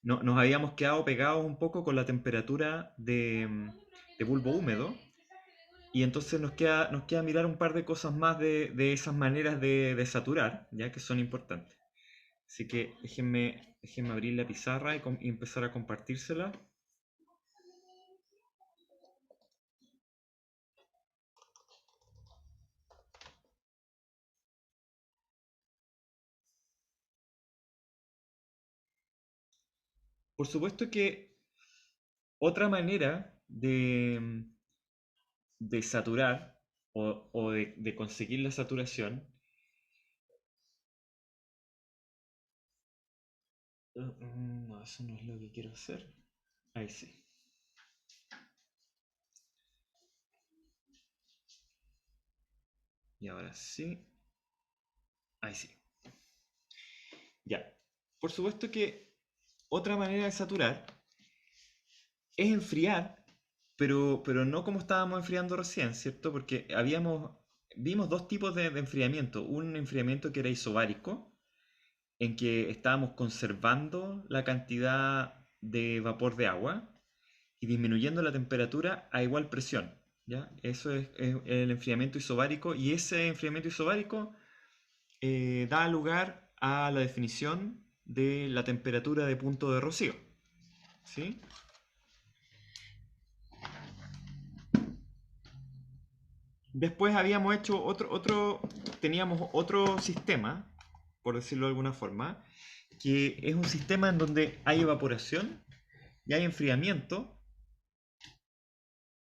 nos habíamos quedado pegados un poco con la temperatura de bulbo húmedo. Y entonces nos queda mirar un par de cosas más de esas maneras de saturar, ya que son importantes. Así que déjenme abrir la pizarra y empezar a compartírsela. Por supuesto que otra manera de saturar o de conseguir la saturación. No, eso no es lo que quiero hacer. Ahí sí. Y ahora sí. Ahí sí. Ya. Por supuesto que otra manera de saturar es enfriar, pero no como estábamos enfriando recién, ¿cierto? Porque vimos dos tipos de enfriamiento. Un enfriamiento que era isobárico, en que estábamos conservando la cantidad de vapor de agua y disminuyendo la temperatura a igual presión, ¿ya? Eso es el enfriamiento isobárico, y ese enfriamiento isobárico da lugar a la definición de la temperatura de punto de rocío, ¿sí? Después habíamos hecho teníamos otro sistema, por decirlo de alguna forma, que es un sistema en donde hay evaporación y hay enfriamiento,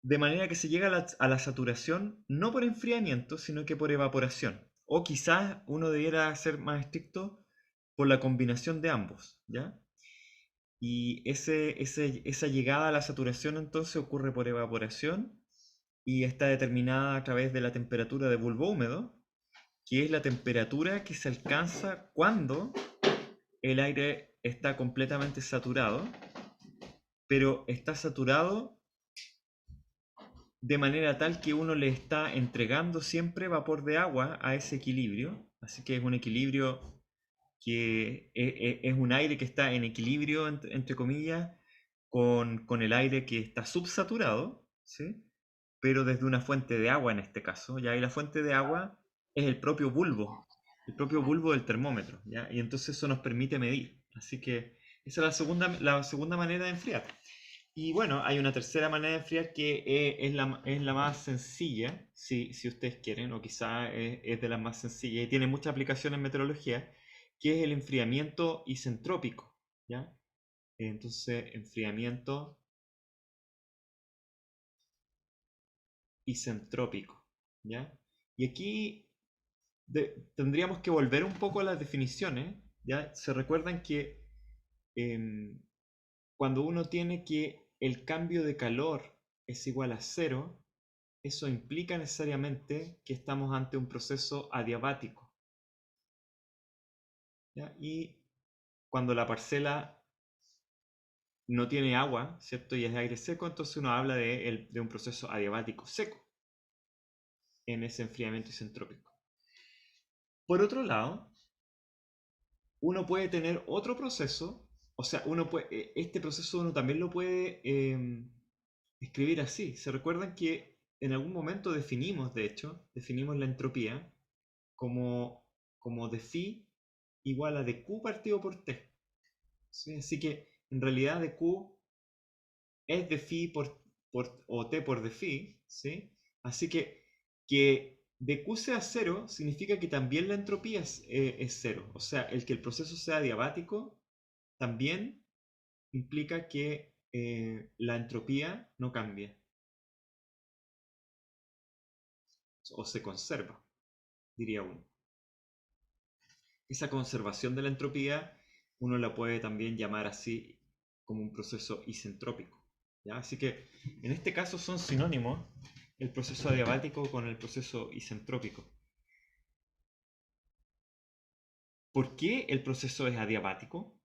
de manera que se llega a la saturación no por enfriamiento, sino que por evaporación. O quizás uno debiera ser más estricto por la combinación de ambos, ¿ya? Y esa llegada a la saturación entonces ocurre por evaporación y está determinada a través de la temperatura de bulbo húmedo, que es la temperatura que se alcanza cuando el aire está completamente saturado, pero está saturado de manera tal que uno le está entregando siempre vapor de agua a ese equilibrio. Así que es un equilibrio que es un aire que está en equilibrio, entre comillas, con el aire que está subsaturado, ¿sí? Pero desde una fuente de agua en este caso, ¿ya? Y la fuente de agua es el propio bulbo del termómetro, ¿ya? Y entonces eso nos permite medir. Así que esa es la segunda manera de enfriar. Y bueno, hay una tercera manera de enfriar que es la más sencilla, si ustedes quieren, o quizá es de las más sencillas y tiene mucha aplicación en meteorología, que es el enfriamiento isentrópico, ¿ya? Entonces, enfriamiento isentrópico, ¿ya? Y aquí tendríamos que volver un poco a las definiciones, ¿ya? Se recuerdan que em, cuando uno tiene que el cambio de calor es igual a cero, eso implica necesariamente que estamos ante un proceso adiabático, ¿ya? Y cuando la parcela no tiene agua, ¿cierto? Y es de aire seco, entonces uno habla de un proceso adiabático seco en ese enfriamiento isentrópico. Por otro lado, uno puede tener otro proceso, o sea, este proceso uno también lo puede escribir así. ¿Se recuerdan que en algún momento de hecho, definimos la entropía como, como de phi igual a dq partido por t? ¿Sí? Así que en realidad dq es de phi o t por de phi, ¿sí? Así que dq sea cero significa que también la entropía es cero. O sea, el que el proceso sea diabático también implica que la entropía no cambia o se conserva, diría uno. Esa conservación de la entropía uno la puede también llamar así como un proceso isentrópico, ¿ya? Así que en este caso son sinónimos el proceso adiabático con el proceso isentrópico. ¿Por qué el proceso es adiabático?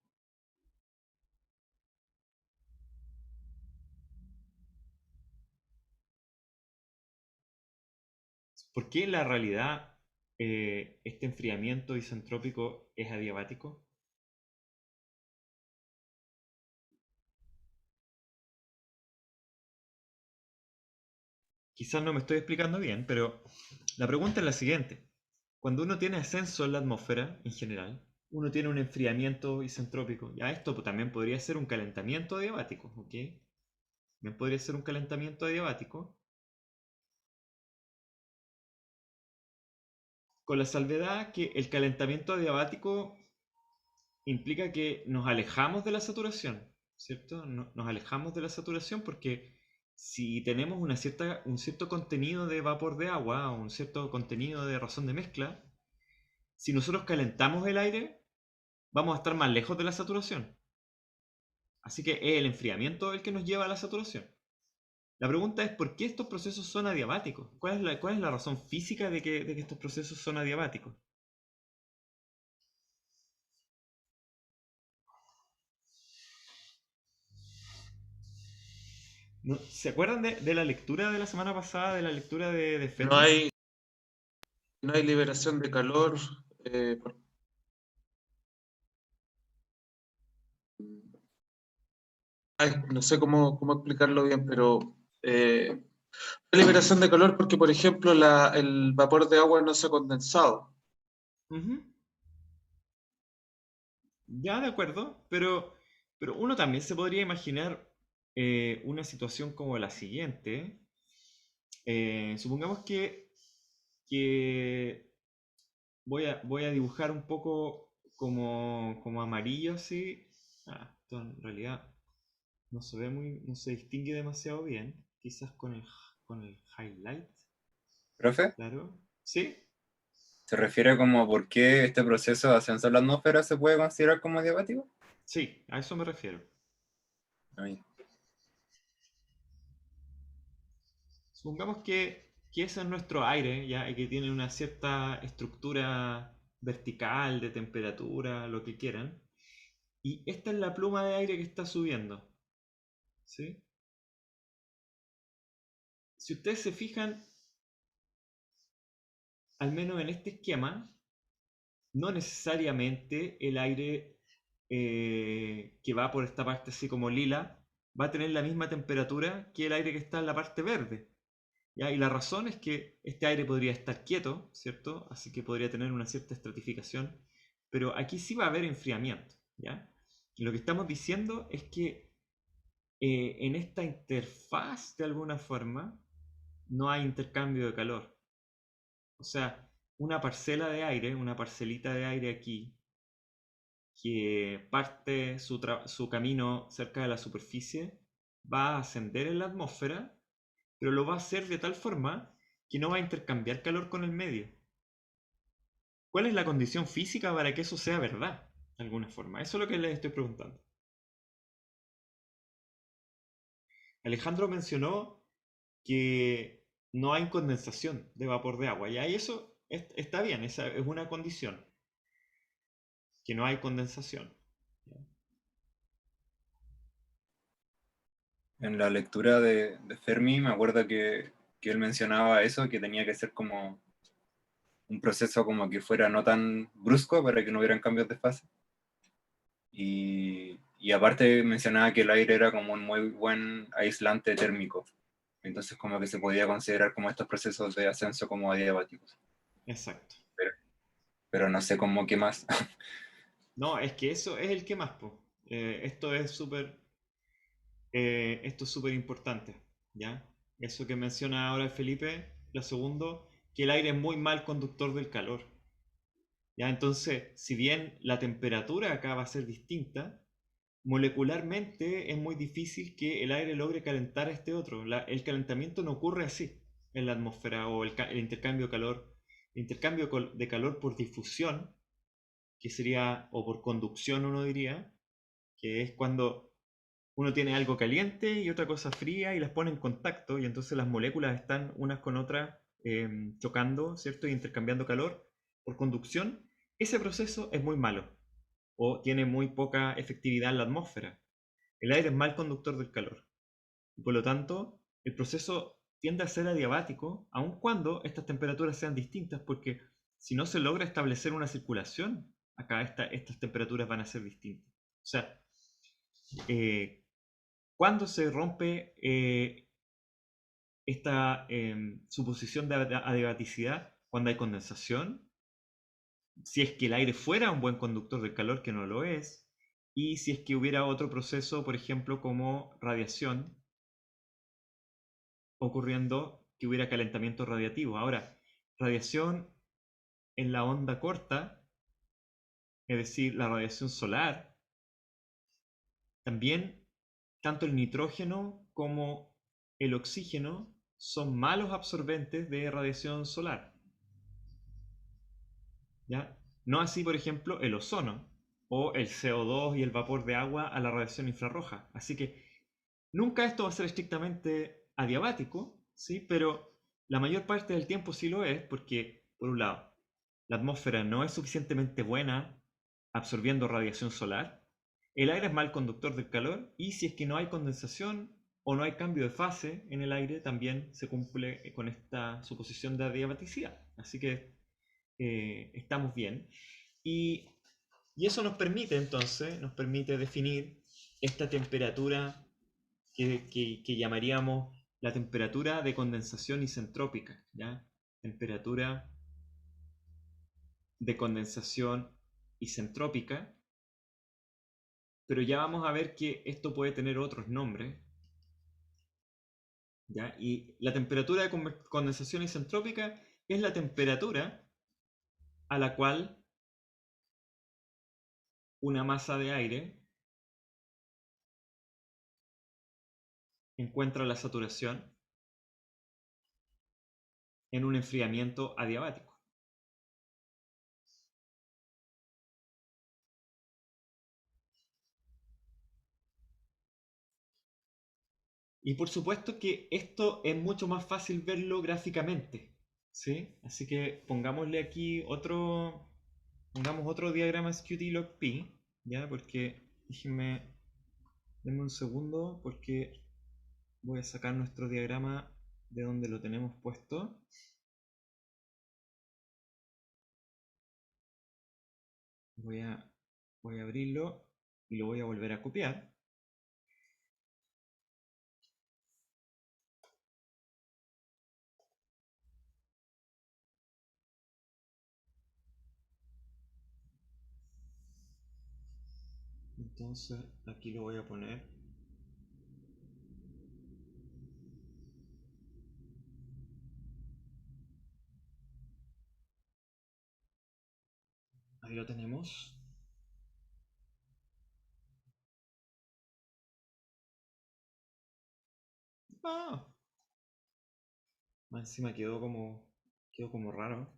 ¿Por qué en la realidad este enfriamiento isentrópico es adiabático? quizás no me estoy explicando bien, pero la pregunta es la siguiente. Cuando uno tiene ascenso en la atmósfera, en general, uno tiene un enfriamiento isentrópico. Ya esto también podría ser un calentamiento adiabático, ¿ok? También podría ser un calentamiento adiabático, con la salvedad que el calentamiento adiabático implica que nos alejamos de la saturación, ¿cierto? Nos alejamos de la saturación porque si tenemos un cierto contenido de vapor de agua o un cierto contenido de razón de mezcla, si nosotros calentamos el aire, vamos a estar más lejos de la saturación. Así que es el enfriamiento el que nos lleva a la saturación. La pregunta es ¿por qué estos procesos son adiabáticos? Cuál es la razón física de que estos procesos son adiabáticos? ¿Se acuerdan de la lectura de la semana pasada, de la lectura de No Fermi? hay, no hay liberación de calor. eh, por- no sé cómo explicarlo bien, pero hay liberación de calor porque, por ejemplo, el vapor de agua no se ha condensado. Ujú. Ya, de acuerdo, pero uno también se podría imaginar una situación como la siguiente. Supongamos que voy a dibujar un poco como amarillo así. Esto en realidad no se distingue demasiado bien. Quizás con el highlight, ¿Profe? claro. ¿Sí? ¿Se refiere como por qué este proceso de ascenso a la atmósfera se puede considerar como adiabático? Sí, a eso me refiero. Ay, Supongamos que ese es nuestro aire, ya, y que tiene una cierta estructura vertical, de temperatura, lo que quieran. Y esta es la pluma de aire que está subiendo. ¿Sí? Si ustedes se fijan, al menos en este esquema, no necesariamente el aire que va por esta parte así como lila va a tener la misma temperatura que el aire que está en la parte verde. ¿Ya? Y la razón es que este aire podría estar quieto, ¿cierto? Así que podría tener una cierta estratificación, pero aquí sí va a haber enfriamiento, ¿ya? Y lo que estamos diciendo es que en esta interfaz, de alguna forma, no hay intercambio de calor. O sea, una parcela de aire, una parcelita de aire aquí, que parte su camino cerca de la superficie, va a ascender en la atmósfera, pero lo va a hacer de tal forma que no va a intercambiar calor con el medio. ¿Cuál es la condición física para que eso sea verdad? De alguna forma. Eso es lo que les estoy preguntando. Alejandro mencionó que no hay condensación de vapor de agua. Y eso está bien, esa es una condición, que no hay condensación. en la lectura de Fermi me acuerdo que él mencionaba eso, que tenía que ser como un proceso como que fuera no tan brusco para que no hubieran cambios de fase. Y aparte mencionaba que el aire era como un muy buen aislante térmico. Entonces como que se podía considerar como estos procesos de ascenso como adiabáticos. Exacto. Pero, pero no sé cómo qué más. No, es que eso es el que más, po. Esto es súper importante, ¿ya? Eso que menciona ahora Felipe, lo segundo, que el aire es muy mal conductor del calor. ¿Ya? Entonces, si bien la temperatura acá va a ser distinta, molecularmente es muy difícil que el aire logre calentar a este otro. El calentamiento no ocurre así en la atmósfera o el intercambio de calor. El intercambio de calor por difusión, que sería, o por conducción uno diría, que es cuando uno tiene algo caliente y otra cosa fría y las pone en contacto y entonces las moléculas están unas con otras chocando, ¿cierto? Y intercambiando calor por conducción. Ese proceso es muy malo o tiene muy poca efectividad en la atmósfera. El aire es mal conductor del calor y por lo tanto el proceso tiende a ser adiabático aun cuando estas temperaturas sean distintas porque si no se logra establecer una circulación, acá estas temperaturas van a ser distintas. O sea, eh, cuando se rompe esta suposición de adiabaticidad cuando hay condensación, si es que el aire fuera un buen conductor del calor, que no lo es, y si es que hubiera otro proceso, por ejemplo, como radiación ocurriendo, que hubiera calentamiento radiativo. Ahora, radiación en la onda corta, es decir, la radiación solar, también tanto el nitrógeno como el oxígeno son malos absorbentes de radiación solar. ¿Ya? No así, por ejemplo, el ozono o el CO2 y el vapor de agua a la radiación infrarroja. Así que nunca esto va a ser estrictamente adiabático, ¿sí? Pero la mayor parte del tiempo sí lo es porque, por un lado, la atmósfera no es suficientemente buena absorbiendo radiación solar, el aire es mal conductor del calor y si es que no hay condensación o no hay cambio de fase en el aire, también se cumple con esta suposición de adiabaticidad. Así que estamos bien. Y, y eso nos permite entonces, nos permite definir esta temperatura que llamaríamos la temperatura de condensación isentrópica, ¿ya? Temperatura de condensación isentrópica, pero ya vamos a ver que esto puede tener otros nombres, ¿ya? Y la temperatura de condensación isentrópica es la temperatura a la cual una masa de aire encuentra la saturación en un enfriamiento adiabático. Y por supuesto que esto es mucho más fácil verlo gráficamente, ¿sí? Así que pongámosle aquí pongamos otro diagrama SQT-log-P, ¿ya? Porque, denme un segundo, porque voy a sacar nuestro diagrama de donde lo tenemos puesto. Voy a abrirlo y lo voy a volver a copiar. Entonces aquí lo voy a poner. Ahí lo tenemos. Ah, más encima quedó como raro.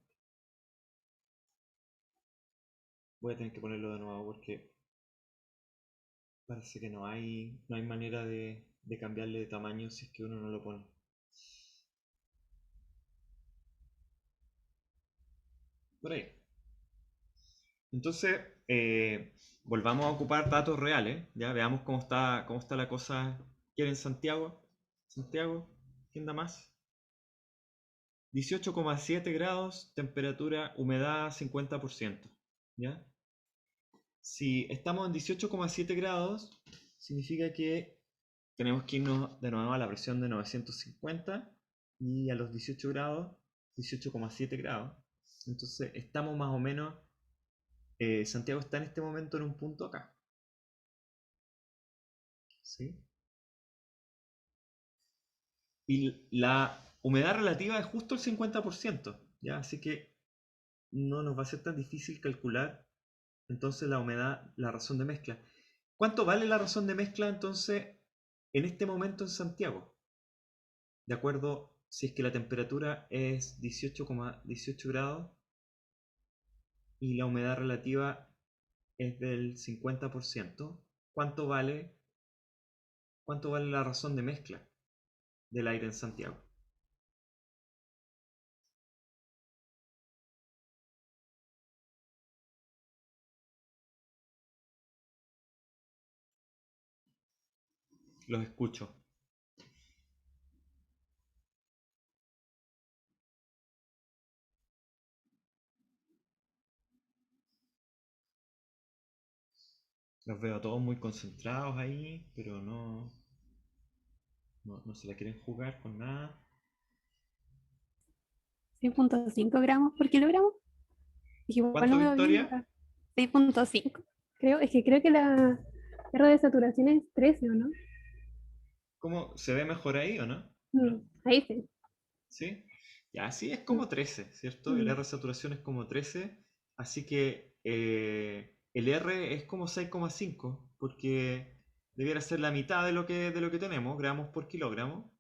Voy a tener que ponerlo de nuevo porque parece que no hay manera de cambiarle de tamaño si es que uno no lo pone. Por ahí. Entonces, volvamos a ocupar datos reales. Ya veamos cómo está la cosa. ¿Quieren Santiago? Santiago, ¿quién da más? 18,7 grados, temperatura, humedad 50%. ¿Ya? Si estamos en 18,7 grados, significa que tenemos que irnos de nuevo a la presión de 950 y a los 18 grados, 18,7 grados. Entonces estamos más o menos, Santiago está en este momento en un punto acá. ¿Sí? Y la humedad relativa es justo el 50%, ¿ya? Así que no nos va a ser tan difícil calcular entonces la humedad, la razón de mezcla. ¿Cuánto vale la razón de mezcla entonces en este momento en Santiago? De acuerdo, si es que la temperatura es 18,18 grados y la humedad relativa es del 50%, cuánto vale la razón de mezcla del aire en Santiago? Los escucho. Los veo todos muy concentrados ahí, pero no se la quieren jugar con nada. 6.5 gramos por kilogramo. Dije, igual no ¿Cuánto, me va bien. Victoria? 6.5. Creo, es que creo que la R de saturación es 13, ¿o no? ¿Cómo se ve mejor ahí o no? Ahí sí. ¿Sí? Ya, sí, es Mm, como 13, ¿cierto? El mm. R de saturación es como 13, así que el R es como 6,5, porque debiera ser la mitad de lo que tenemos, gramos por kilogramo.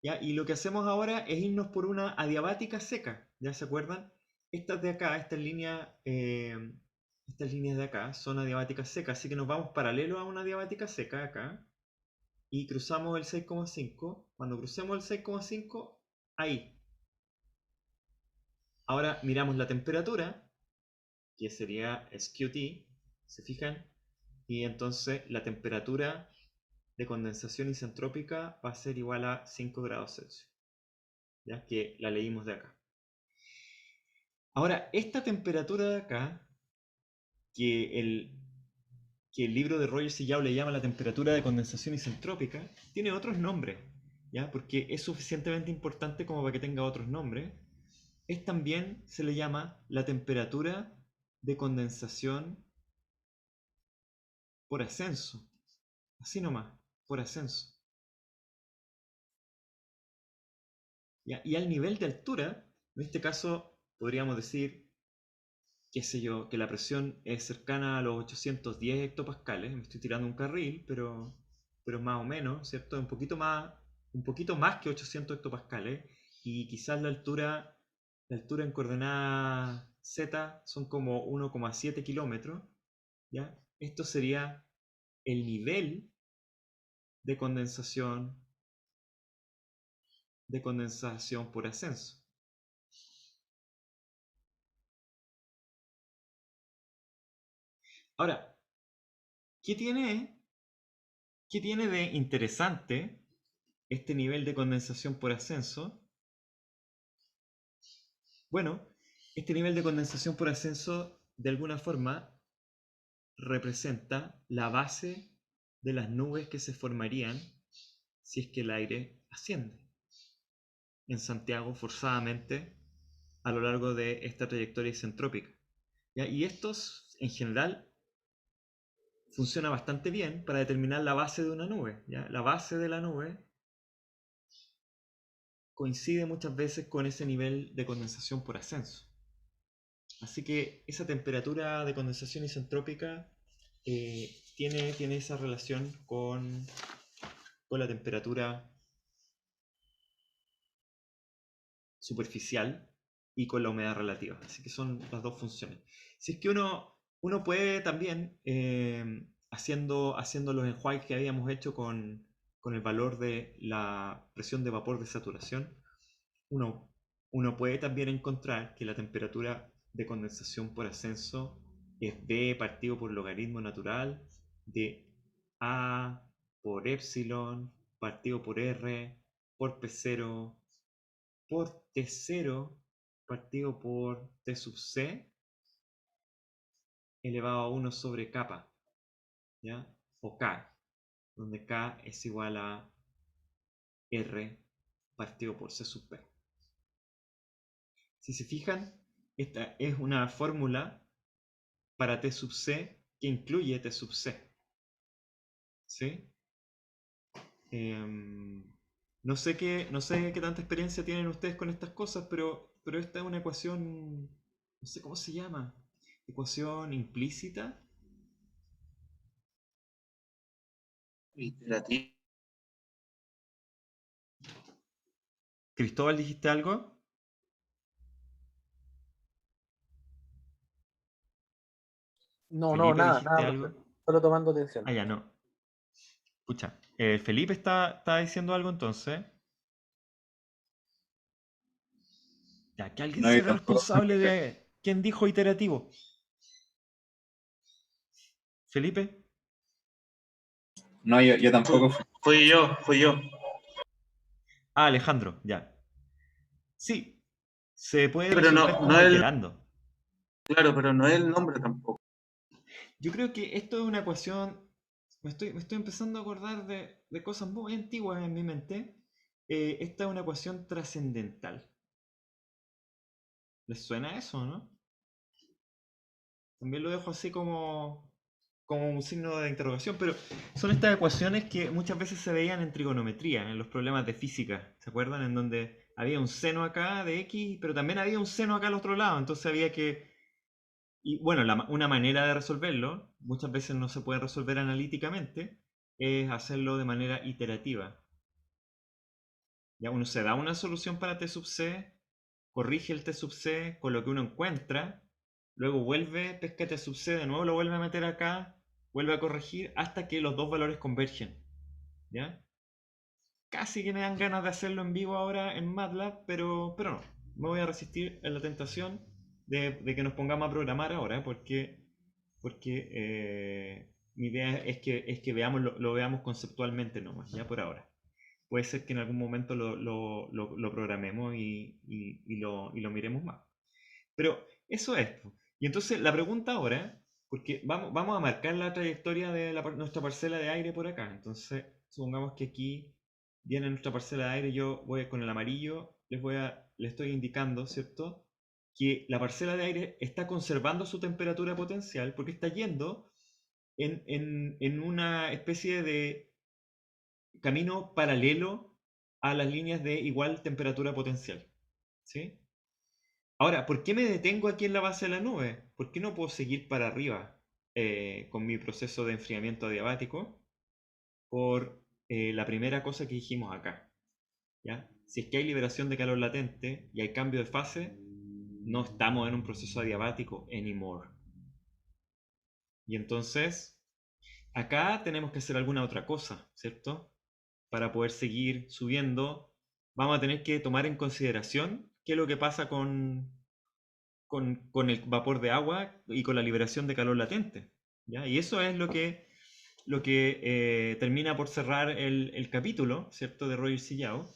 ¿Ya? Y lo que hacemos ahora es irnos por una adiabática seca, ¿ya se acuerdan? Estas de acá, estas líneas de acá son adiabáticas secas, así que nos vamos paralelo a una adiabática seca acá y cruzamos el 6,5. Cuando crucemos el 6,5, ahí. Ahora miramos la temperatura, que sería SQT, ¿se fijan? Y entonces la temperatura de condensación isentrópica va a ser igual a 5 grados Celsius, ya que la leímos de acá. Ahora, esta temperatura de acá, que que el libro de Rogers y Yao le llama la temperatura de condensación isentrópica, tiene otros nombres, ¿ya? Porque es suficientemente importante como para que tenga otros nombres. También se le llama la temperatura de condensación por ascenso. Así nomás, por ascenso. ¿Ya? Y al nivel de altura, en este caso podríamos decir, qué sé yo, que la presión es cercana a los 810 hectopascales. Me estoy tirando un carril, pero más o menos, ¿cierto? Un poquito más que 800 hectopascales. Y quizás la altura en coordenada Z son como 1,7 kilómetros. ¿Ya? Esto sería el nivel de condensación por ascenso. Ahora, ¿qué tiene de interesante este nivel de condensación por ascenso? Bueno, este nivel de condensación por ascenso de alguna forma representa la base de las nubes que se formarían si es que el aire asciende en Santiago forzadamente a lo largo de esta trayectoria isentrópica. ¿Ya? Y estos, en general, funciona bastante bien para determinar la base de una nube. ¿Ya? La base de la nube coincide muchas veces con ese nivel de condensación por ascenso. Así que esa temperatura de condensación isentrópica tiene esa relación con la temperatura superficial y con la humedad relativa. Así que son las dos funciones. Si es que uno puede también, haciendo los enjuagues que habíamos hecho con el valor de la presión de vapor de saturación, uno puede también encontrar que la temperatura de condensación por ascenso es B partido por logaritmo natural de A por epsilon partido por R por P0 por T0 partido por T sub C elevado a 1 sobre kappa, ¿ya? O K, donde K es igual a R partido por C sub P. Si se fijan, esta es una fórmula para T sub C que incluye T sub C. ¿Sí? No sé qué tanta experiencia tienen ustedes con estas cosas, pero esta es una ecuación, no sé cómo se llama, ecuación implícita. Iterativo. Cristóbal, ¿dijiste algo? No, no, Felipe, nada, ¿dijiste nada, profe. algo? Solo tomando atención. Ah, ya no. Escucha, Felipe está diciendo algo entonces. Ya, que alguien No, yo sea tampoco. responsable de quién dijo iterativo. Felipe. No, yo tampoco fui. Fui yo. Ah, Alejandro, ya. Sí, se puede Pero resolver no como es iterando. claro, pero no es el nombre tampoco. Yo creo que esto es una ecuación. Me estoy empezando a acordar de cosas muy antiguas en mi mente. Esta es una ecuación trascendental. ¿Les suena eso, no? También lo dejo así como un signo de interrogación, pero son estas ecuaciones que muchas veces se veían en trigonometría, en los problemas de física, ¿se acuerdan? En donde había un seno acá de x, pero también había un seno acá al otro lado, entonces había que... Y bueno, una manera de resolverlo, muchas veces no se puede resolver analíticamente, es hacerlo de manera iterativa. Ya uno se da una solución para T sub c, corrige el T sub c con lo que uno encuentra, luego vuelve, pesca T sub c, de nuevo lo vuelve a meter acá, vuelve a corregir hasta que los dos valores convergen. ¿Ya? Casi que me dan ganas de hacerlo en vivo ahora en MATLAB, pero no. Me voy a resistir a la tentación de que nos pongamos a programar ahora, porque mi idea es que veamos, lo veamos conceptualmente nomás, ya por ahora. Puede ser que en algún momento lo programemos y lo miremos más. Pero eso es. Po. Y entonces la pregunta ahora, porque vamos a marcar la trayectoria de nuestra parcela de aire por acá. Entonces, supongamos que aquí viene nuestra parcela de aire, yo voy con el amarillo, le estoy indicando, ¿cierto? Que la parcela de aire está conservando su temperatura potencial porque está yendo en una especie de camino paralelo a las líneas de igual temperatura potencial. ¿Sí? Ahora, ¿por qué me detengo aquí en la base de la nube? ¿Por qué no puedo seguir para arriba con mi proceso de enfriamiento adiabático? Por la primera cosa que dijimos acá. ¿Ya? Si es que hay liberación de calor latente y hay cambio de fase, no estamos en un proceso adiabático anymore. Y entonces, acá tenemos que hacer alguna otra cosa, ¿cierto? Para poder seguir subiendo, vamos a tener que tomar en consideración qué es lo que pasa con el vapor de agua y con la liberación de calor latente. ¿Ya? Y eso es lo que termina por cerrar el capítulo, ¿cierto?, de Rogers y Yao,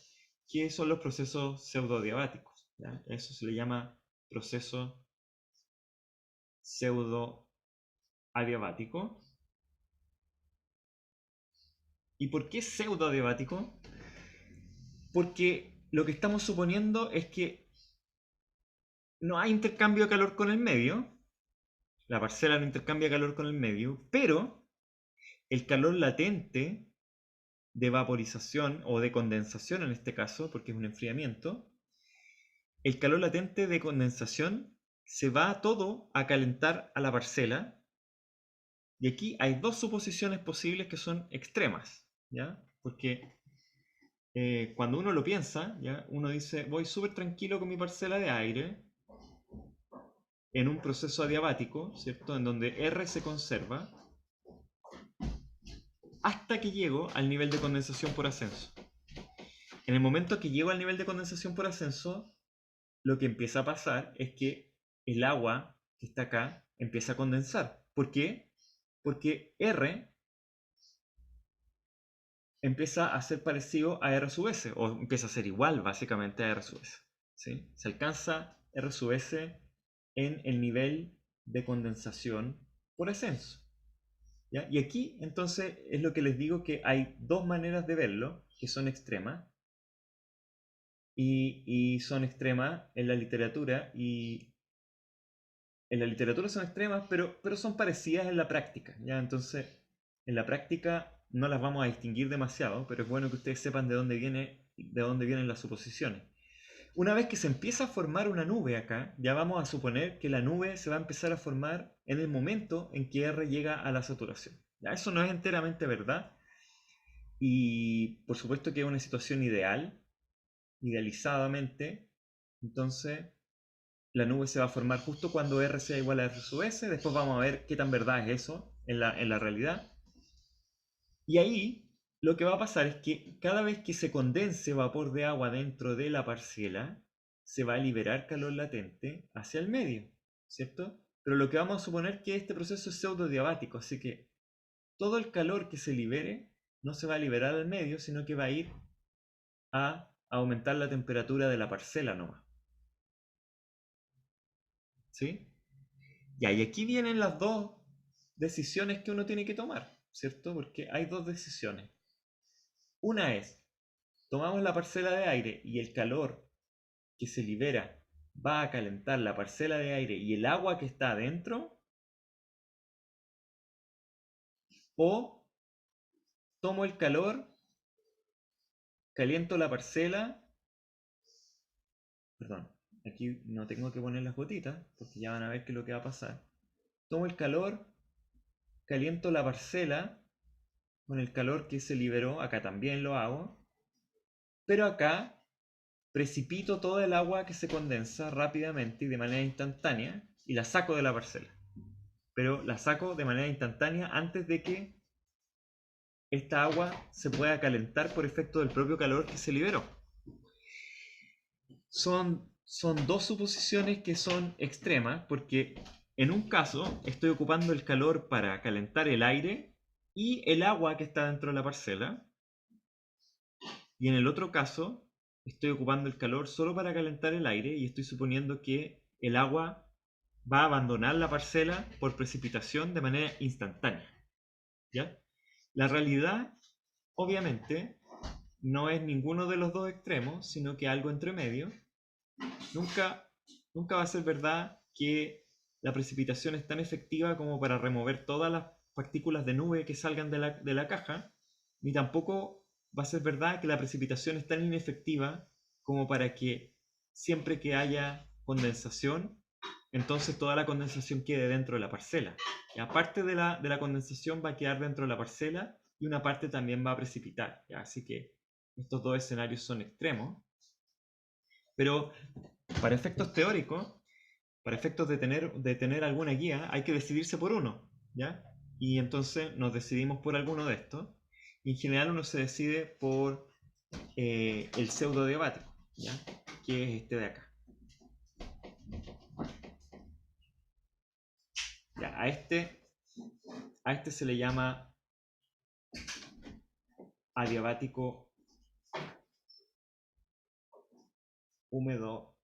que son los procesos pseudodiabáticos. ¿Ya? Eso se le llama proceso pseudoadiabático. ¿Y por qué pseudoadiabático? Porque lo que estamos suponiendo es que no hay intercambio de calor con el medio, la parcela no intercambia calor con el medio, pero el calor latente de vaporización o de condensación en este caso, porque es un enfriamiento, el calor latente de condensación se va todo a calentar a la parcela. Y aquí hay dos suposiciones posibles que son extremas, ¿ya? Porque cuando uno lo piensa, ¿ya? Uno dice, voy súper tranquilo con mi parcela de aire en un proceso adiabático, ¿cierto? En donde R se conserva hasta que llego al nivel de condensación por ascenso. En el momento que llego al nivel de condensación por ascenso, lo que empieza a pasar es que el agua que está acá empieza a condensar. ¿Por qué? Porque R empieza a ser parecido a R sub S, o empieza a ser igual básicamente a R sub S. ¿Sí? Se alcanza R sub S en el nivel de condensación por ascenso. ¿Ya? Y aquí entonces es lo que les digo, que hay dos maneras de verlo que son extremas. Y son extremas en la literatura, y en la literatura son extremas, pero son parecidas en la práctica, ¿ya? Entonces, en la práctica no las vamos a distinguir demasiado, pero es bueno que ustedes sepan de dónde vienen las suposiciones. Una vez que se empieza a formar una nube acá, ya vamos a suponer que la nube se va a empezar a formar en el momento en que R llega a la saturación. ¿Ya? Eso no es enteramente verdad, y por supuesto que es una situación ideal, idealizadamente. Entonces la nube se va a formar justo cuando R sea igual a R sub S. Después vamos a ver qué tan verdad es eso en la realidad. Y ahí lo que va a pasar es que cada vez que se condense vapor de agua dentro de la parcela, se va a liberar calor latente hacia el medio, ¿cierto? Pero lo que vamos a suponer es que este proceso es pseudodiabático, así que todo el calor que se libere no se va a liberar al medio, sino que va a ir a aumentar la temperatura de la parcela nomás. ¿Sí? Y aquí vienen las dos decisiones que uno tiene que tomar, ¿cierto? Porque hay dos decisiones. Una es, tomamos la parcela de aire y el calor que se libera va a calentar la parcela de aire y el agua que está adentro, o tomo el calor, caliento la parcela, perdón, aquí no tengo que poner las gotitas porque ya van a ver qué es lo que va a pasar. Tomo el calor, caliento la parcela con el calor que se liberó, acá también lo hago, pero acá precipito toda el agua que se condensa rápidamente y de manera instantánea y la saco de la parcela. Pero la saco de manera instantánea antes de que esta agua se pueda calentar por efecto del propio calor que se liberó. Son dos suposiciones que son extremas porque en un caso estoy ocupando el calor para calentar el aire y el agua que está dentro de la parcela, y en el otro caso estoy ocupando el calor solo para calentar el aire y estoy suponiendo que el agua va a abandonar la parcela por precipitación de manera instantánea. ¿Ya? La realidad, obviamente, no es ninguno de los dos extremos, sino que algo entre medio. Nunca va a ser verdad que la precipitación es tan efectiva como para remover todas las partículas de nube que salgan de la caja, ni tampoco va a ser verdad que la precipitación es tan inefectiva como para que siempre que haya condensación, entonces toda la condensación quede dentro de la parcela. Y aparte de la condensación va a quedar dentro de la parcela y una parte también va a precipitar. ¿Ya? Así que estos dos escenarios son extremos. Pero para efectos teóricos, para efectos de tener alguna guía, hay que decidirse por uno, ¿ya? Y entonces nos decidimos por alguno de estos. Y en general uno se decide por el pseudodiabático, ¿ya? Que es este de acá. Ya, a este se le llama adiabático húmedo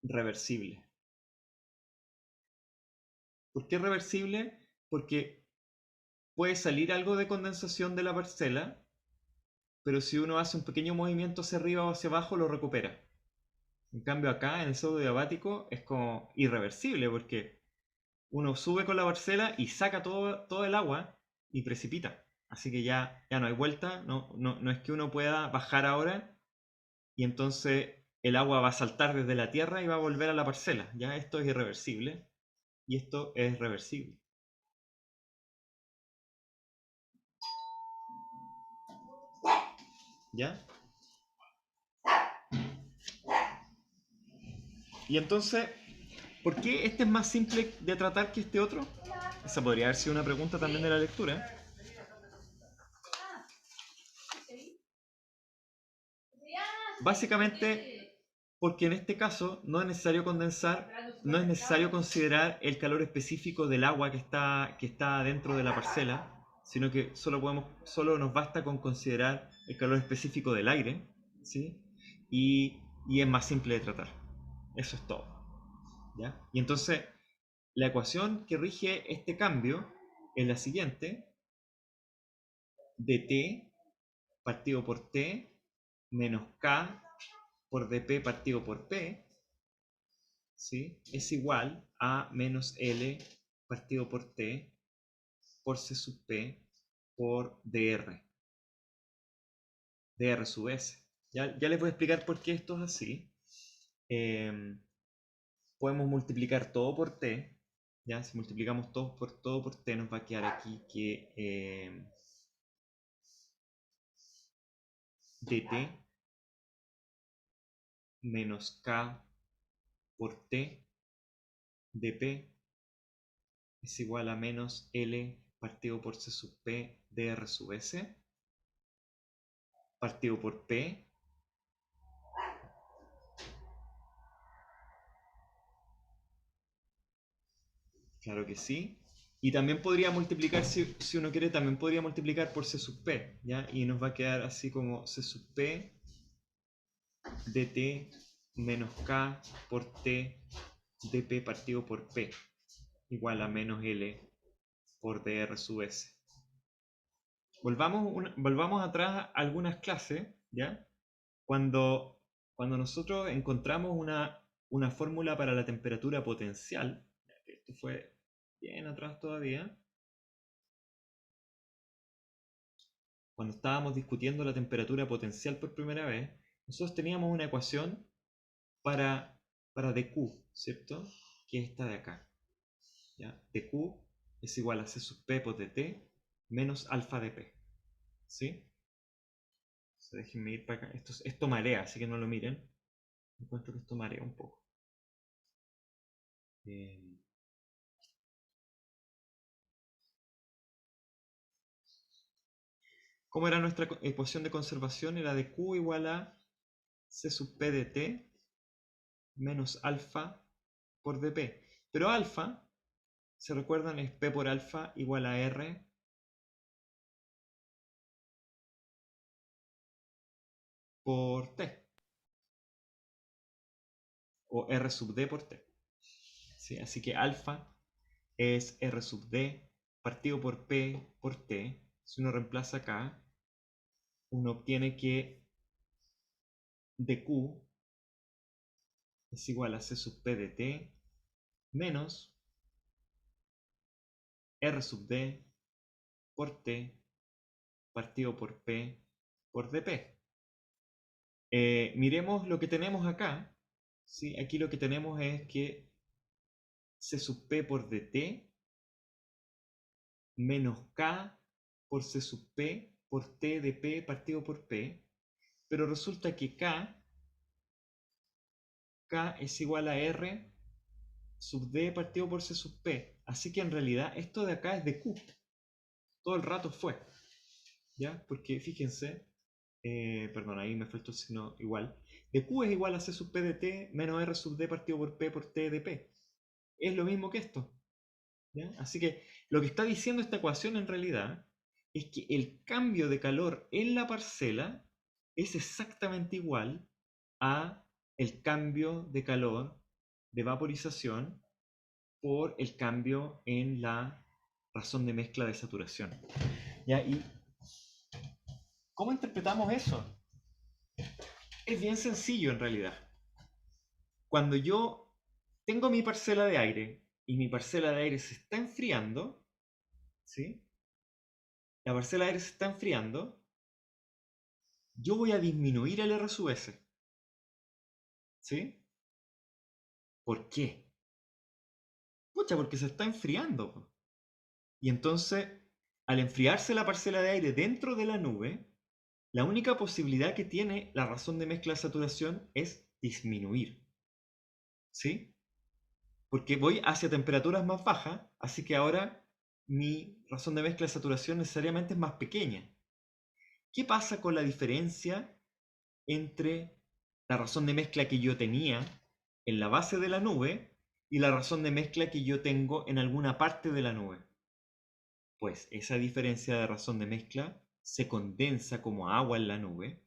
reversible. ¿Por qué reversible? Porque puede salir algo de condensación de la parcela, pero si uno hace un pequeño movimiento hacia arriba o hacia abajo, lo recupera. En cambio acá, en el pseudodiabático, es como irreversible, porque uno sube con la parcela y saca todo el agua y precipita. Así que ya no hay vuelta, no es que uno pueda bajar ahora y entonces el agua va a saltar desde la tierra y va a volver a la parcela. Ya esto es irreversible y esto es reversible. ¿Ya? Y entonces, ¿por qué este es más simple de tratar que este otro? Esa podría haber sido una pregunta también de la lectura. Básicamente, porque en este caso no es necesario condensar, no es necesario considerar el calor específico del agua que está dentro de la parcela, sino que solo nos basta con considerar el calor específico del aire, ¿sí? Y es más simple de tratar. Eso es todo, ¿ya? Y entonces, la ecuación que rige este cambio es la siguiente: dt partido por t menos k por dp partido por p, ¿sí? Es igual a menos L partido por T por C sub P por DR sub S. Ya les voy a explicar por qué esto es así. Podemos multiplicar todo por T. ¿Ya? Si multiplicamos todo por T nos va a quedar aquí que dt menos K por T dP es igual a menos L partido por C sub P dr sub S partido por P claro que sí. Y también podría multiplicar, si uno quiere, también podría multiplicar por C sub P, ¿ya? Y nos va a quedar así como C sub P dt menos K por T dP partido por P igual a menos L por dr sub S. Volvamos atrás a algunas clases, ¿ya? Cuando cuando nosotros encontramos una fórmula para la temperatura potencial, esto fue bien atrás todavía, cuando estábamos discutiendo la temperatura potencial por primera vez, nosotros teníamos una ecuación para dq, ¿cierto? Que es esta de acá. ¿Ya? dq es igual a c sub p por dt menos alfa de p. ¿Sí? Déjenme ir para acá. Esto marea, así que no lo miren. Encuentro que esto marea un poco. ¿Cómo era nuestra ecuación de conservación? Era de Q igual a C sub P de T menos alfa por dP. Pero alfa, ¿se recuerdan? Es P por alfa igual a R por T. O R sub D por T. ¿Sí? Así que alfa es R sub D partido por P por T. Si uno reemplaza acá, uno obtiene que dQ es igual a C sub P de T menos R sub D por T partido por P por dP. Miremos lo que tenemos acá. ¿Sí? Aquí lo que tenemos es que C sub P por dt menos K por C sub P por T de P partido por P. Pero resulta que K es igual a R sub D partido por C sub P. Así que en realidad esto de acá es de Q. Todo el rato fue. ¿Ya? Porque fíjense, perdón, ahí me faltó el signo igual. De Q es igual a C sub P de T menos R sub D partido por P por T de P. Es lo mismo que esto. ¿Ya? Así que lo que está diciendo esta ecuación en realidad es que el cambio de calor en la parcela es exactamente igual a el cambio de calor de vaporización por el cambio en la razón de mezcla de saturación. ¿Ya? ¿Y cómo interpretamos eso? Es bien sencillo en realidad. Cuando yo tengo mi parcela de aire y mi parcela de aire se está enfriando, ¿sí? La parcela de aire se está enfriando, yo voy a disminuir el R sub S. ¿Sí? ¿Por qué? Pucha, porque se está enfriando. Y entonces, al enfriarse la parcela de aire dentro de la nube, la única posibilidad que tiene la razón de mezcla de saturación es disminuir. ¿Sí? Porque voy hacia temperaturas más bajas, así que ahora mi razón de mezcla de saturación necesariamente es más pequeña. ¿Qué pasa con la diferencia entre la razón de mezcla que yo tenía en la base de la nube y la razón de mezcla que yo tengo en alguna parte de la nube? Pues esa diferencia de razón de mezcla se condensa como agua en la nube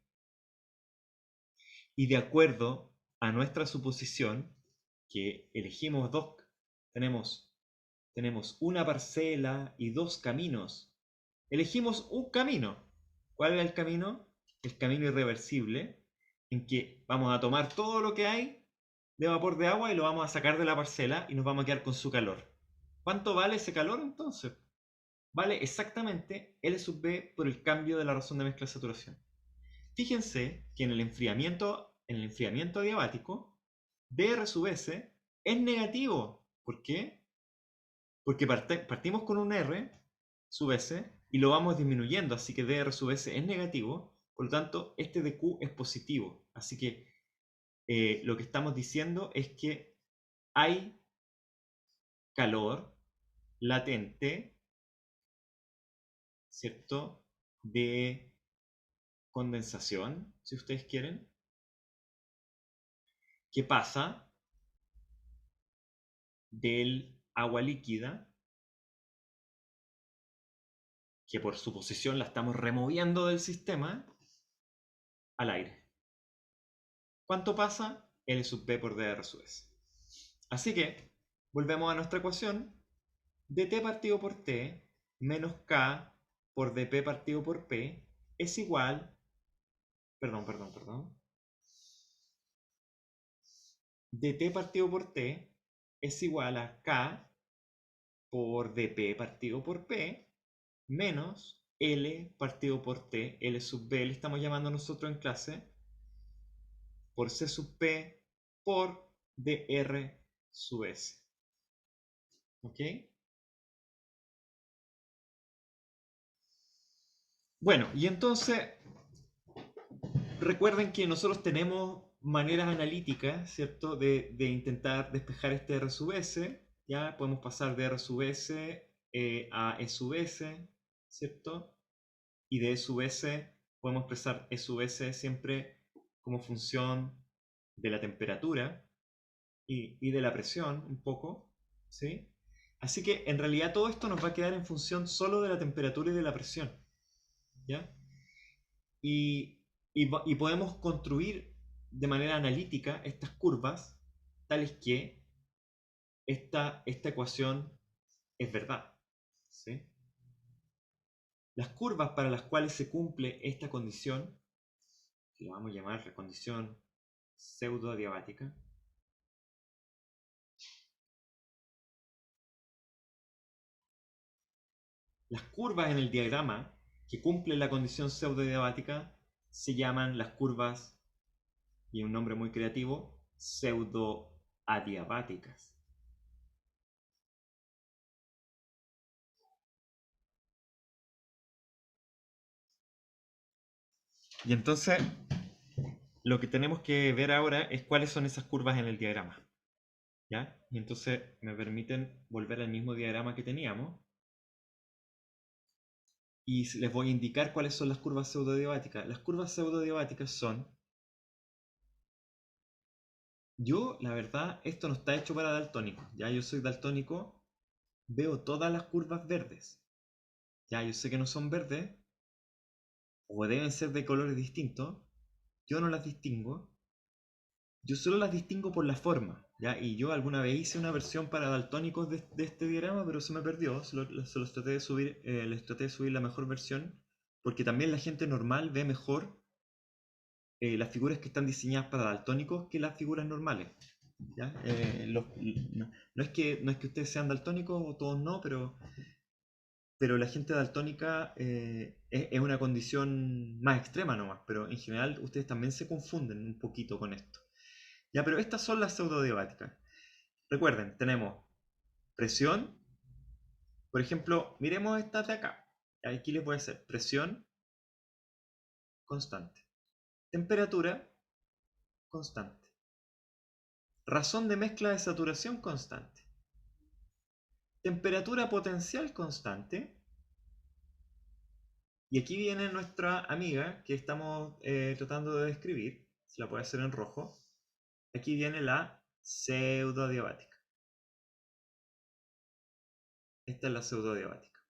y de acuerdo a nuestra suposición que elegimos tenemos una parcela y dos caminos. Elegimos un camino. ¿Cuál es el camino? El camino irreversible, en que vamos a tomar todo lo que hay de vapor de agua y lo vamos a sacar de la parcela y nos vamos a quedar con su calor. ¿Cuánto vale ese calor entonces? Vale exactamente L sub B por el cambio de la razón de mezcla de saturación. Fíjense que en el enfriamiento adiabático, dR sub S es negativo. ¿Por qué? Porque partimos con un R sub S y lo vamos disminuyendo, así que dR sub S es negativo, por lo tanto este de Q es positivo. Así que lo que estamos diciendo es que hay calor latente, ¿cierto? De condensación, si ustedes quieren, que pasa del agua líquida, que por su posición la estamos removiendo del sistema, al aire. ¿Cuánto pasa? L sub P por dR sub S. Así que, volvemos a nuestra ecuación. dt partido por t menos K por dP partido por P es igual... Perdón. dt partido por t es igual a k por dp partido por p menos L partido por T, L sub B, le estamos llamando nosotros en clase, por C sub P por dr sub S. ¿Ok? Bueno, y entonces, recuerden que nosotros tenemos maneras analíticas, ¿cierto? De intentar despejar este R sub S, ¿ya? Podemos pasar de R sub S a E sub S, ¿cierto? Y de E sub S podemos expresar E sub S siempre como función de la temperatura y de la presión un poco, ¿sí? Así que en realidad todo esto nos va a quedar en función solo de la temperatura y de la presión, ¿ya? Y podemos construir de manera analítica estas curvas tales que esta ecuación es verdad, ¿sí? Las curvas para las cuales se cumple esta condición, que la vamos a llamar la condición pseudo-adiabática, las curvas en el diagrama que cumplen la condición pseudo-adiabática se llaman las curvas, y un nombre muy creativo, pseudo-adiabáticas. Y entonces, lo que tenemos que ver ahora es cuáles son esas curvas en el diagrama, ¿ya? Y entonces me permiten volver al mismo diagrama que teníamos. Y les voy a indicar cuáles son las curvas pseudodiabáticas. Las curvas pseudodiabáticas son... Yo, la verdad, esto no está hecho para daltónicos. Ya yo soy daltónico, veo todas las curvas verdes. Ya yo sé que no son verdes, o deben ser de colores distintos. Yo no las distingo. Yo solo las distingo por la forma, ¿ya? Y yo alguna vez hice una versión para daltónicos de este diagrama, pero se me perdió. Se los traté de subir, les traté de subir la mejor versión, porque también la gente normal ve mejor las figuras que están diseñadas para daltónicos que las figuras normales, ¿ya? No es que ustedes sean daltónicos o todos no, pero la gente daltónica es una condición más extrema nomás, pero en general ustedes también se confunden un poquito con esto. Ya, pero estas son las pseudodiabáticas. Recuerden, tenemos presión. Por ejemplo, miremos estas de acá. Aquí les voy a hacer presión constante. Temperatura constante. Razón de mezcla de saturación constante. Temperatura potencial constante. Y aquí viene nuestra amiga que estamos tratando de describir. Se la puede hacer en rojo. Aquí viene la pseudodiabática. Esta es la pseudodiabática.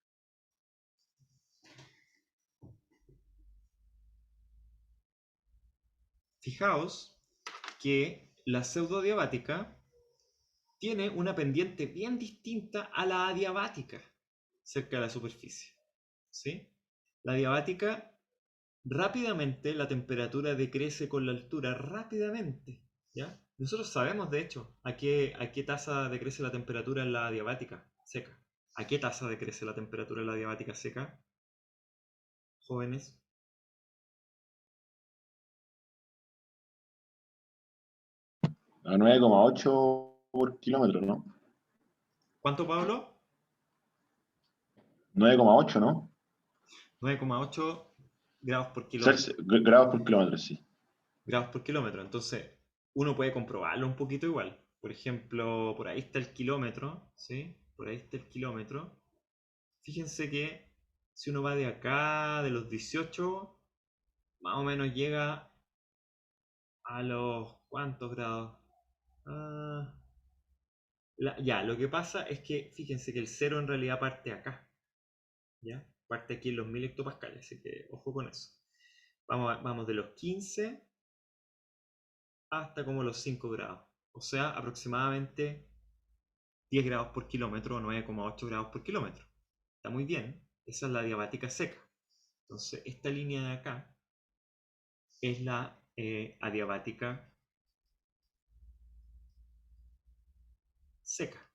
Fijaos que la pseudodiabática tiene una pendiente bien distinta a la adiabática cerca de la superficie, ¿sí? La adiabática, rápidamente la temperatura decrece con la altura, rápidamente, ¿ya? Nosotros sabemos, de hecho, a qué tasa decrece la temperatura en la adiabática seca. ¿A qué tasa decrece la temperatura en la adiabática seca, jóvenes? A 9,8 por kilómetro, ¿no? ¿Cuánto, Pablo? 9,8, ¿no? 9,8 grados por kilómetro. Grados por kilómetro, sí. Grados por kilómetro. Entonces, uno puede comprobarlo un poquito igual. Por ejemplo, por ahí está el kilómetro, ¿sí? Por ahí está el kilómetro. Fíjense que si uno va de acá, de los 18, más o menos llega a los... ¿cuántos grados? Ya, lo que pasa es que fíjense que el cero en realidad parte acá, ¿ya? Parte aquí en los 1000 hectopascales, así que ojo con eso. Vamos de los 15 hasta como los 5 grados. O sea, aproximadamente 10 grados por kilómetro o 9,8 grados por kilómetro. Está muy bien. Esa es la adiabática seca. Entonces, esta línea de acá es la adiabática seca.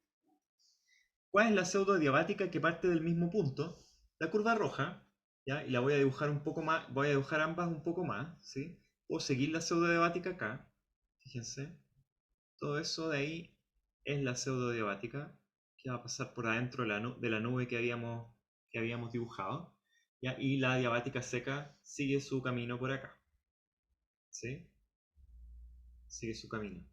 ¿Cuál es la pseudodiabática que parte del mismo punto? La curva roja, ¿ya? Y la voy a dibujar un poco más, voy a dibujar ambas un poco más, ¿sí? Puedo seguir la pseudodiabática acá, fíjense. Todo eso de ahí es la pseudodiabática que va a pasar por adentro de la nube que habíamos dibujado, ¿ya? Y la diabática seca sigue su camino por acá, ¿sí? Sigue su camino.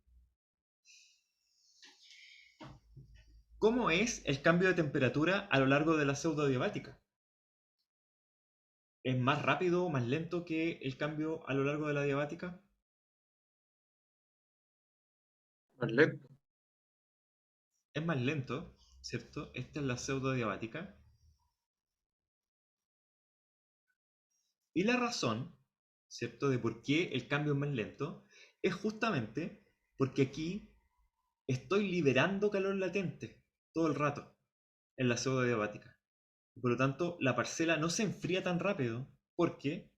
¿Cómo es el cambio de temperatura a lo largo de la pseudodiabática? ¿Es más rápido o más lento que el cambio a lo largo de la diabática? Más lento. Es más lento, ¿cierto? Esta es la pseudodiabática. Y la razón, ¿cierto?, de por qué el cambio es más lento es justamente porque aquí estoy liberando calor latente todo el rato en la pseudodiabática. Por lo tanto, la parcela no se enfría tan rápido porque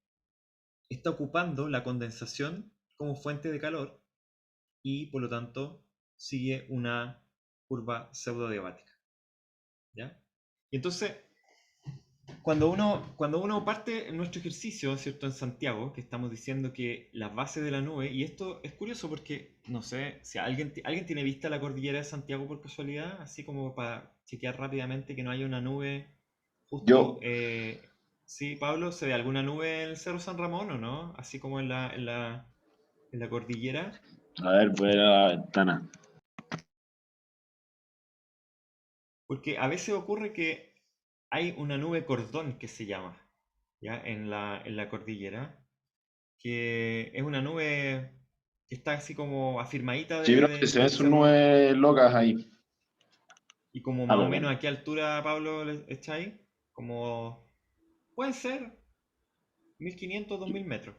está ocupando la condensación como fuente de calor y por lo tanto sigue una curva pseudodiabática. ¿Ya? Y entonces, cuando uno parte en nuestro ejercicio, ¿cierto? En Santiago, que estamos diciendo que las bases de la nube, y esto es curioso porque, no sé, si alguien tiene vista la cordillera de Santiago por casualidad, así como para chequear rápidamente que no haya una nube justo... Yo. Sí, Pablo, ¿se ve alguna nube en el Cerro San Ramón o no? Así como en la cordillera. A ver, voy a ir a la ventana. Porque a veces ocurre que hay una nube cordón que se llama, ¿ya? En la cordillera, que es una nube que está así como afirmadita Sí, pero que se ven del sus cerro. nubes locas ahí. Y como Ah, más o perdón. menos a qué altura, Pablo, está ahí, como pueden ser 1500, 2000 metros,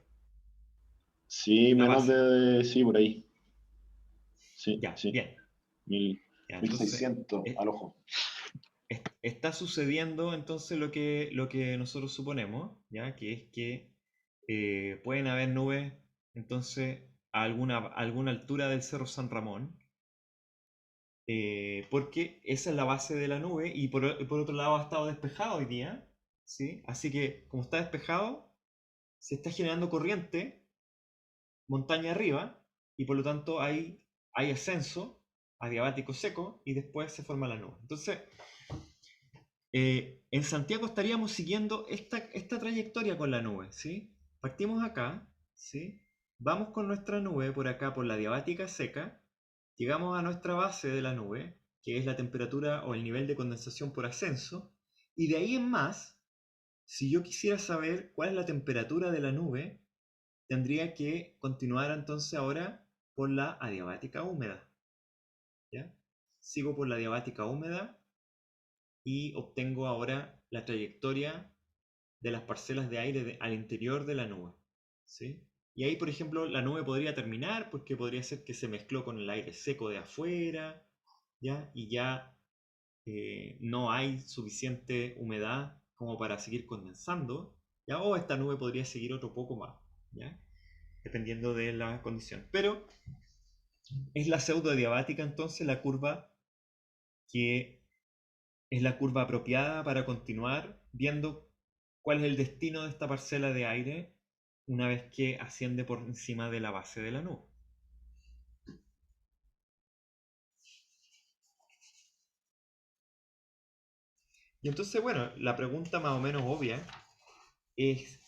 Sí, la menos base. sí, por ahí. Sí, Ya, sí. bien. Ya, entonces, 1600 al ojo. está sucediendo entonces lo que nosotros suponemos, ¿ya? Que es que pueden haber nubes entonces a alguna altura del Cerro San Ramón, porque esa es la base de la nube y por otro lado ha estado despejado hoy día, ¿sí? Así que como está despejado, se está generando corriente montaña arriba y por lo tanto hay ascenso adiabático seco y después se forma la nube. Entonces, en Santiago estaríamos siguiendo esta trayectoria con la nube, ¿sí? Partimos acá, ¿sí? Vamos con nuestra nube por acá, por la diabática seca, llegamos a nuestra base de la nube, que es la temperatura o el nivel de condensación por ascenso, y de ahí en más, si yo quisiera saber cuál es la temperatura de la nube, tendría que continuar entonces ahora por la adiabática húmeda, ¿ya? Sigo por la adiabática húmeda y obtengo ahora la trayectoria de las parcelas de aire al interior de la nube, ¿sí? Y ahí, por ejemplo, la nube podría terminar porque podría ser que se mezcló con el aire seco de afuera, ¿ya? Y ya no hay suficiente humedad como para seguir condensando, ¿ya? O esta nube podría seguir otro poco más, ¿ya? Dependiendo de la condición. Pero es la pseudodiabática entonces la curva que es la curva apropiada para continuar viendo cuál es el destino de esta parcela de aire una vez que asciende por encima de la base de la nube. Y entonces, bueno, la pregunta más o menos obvia es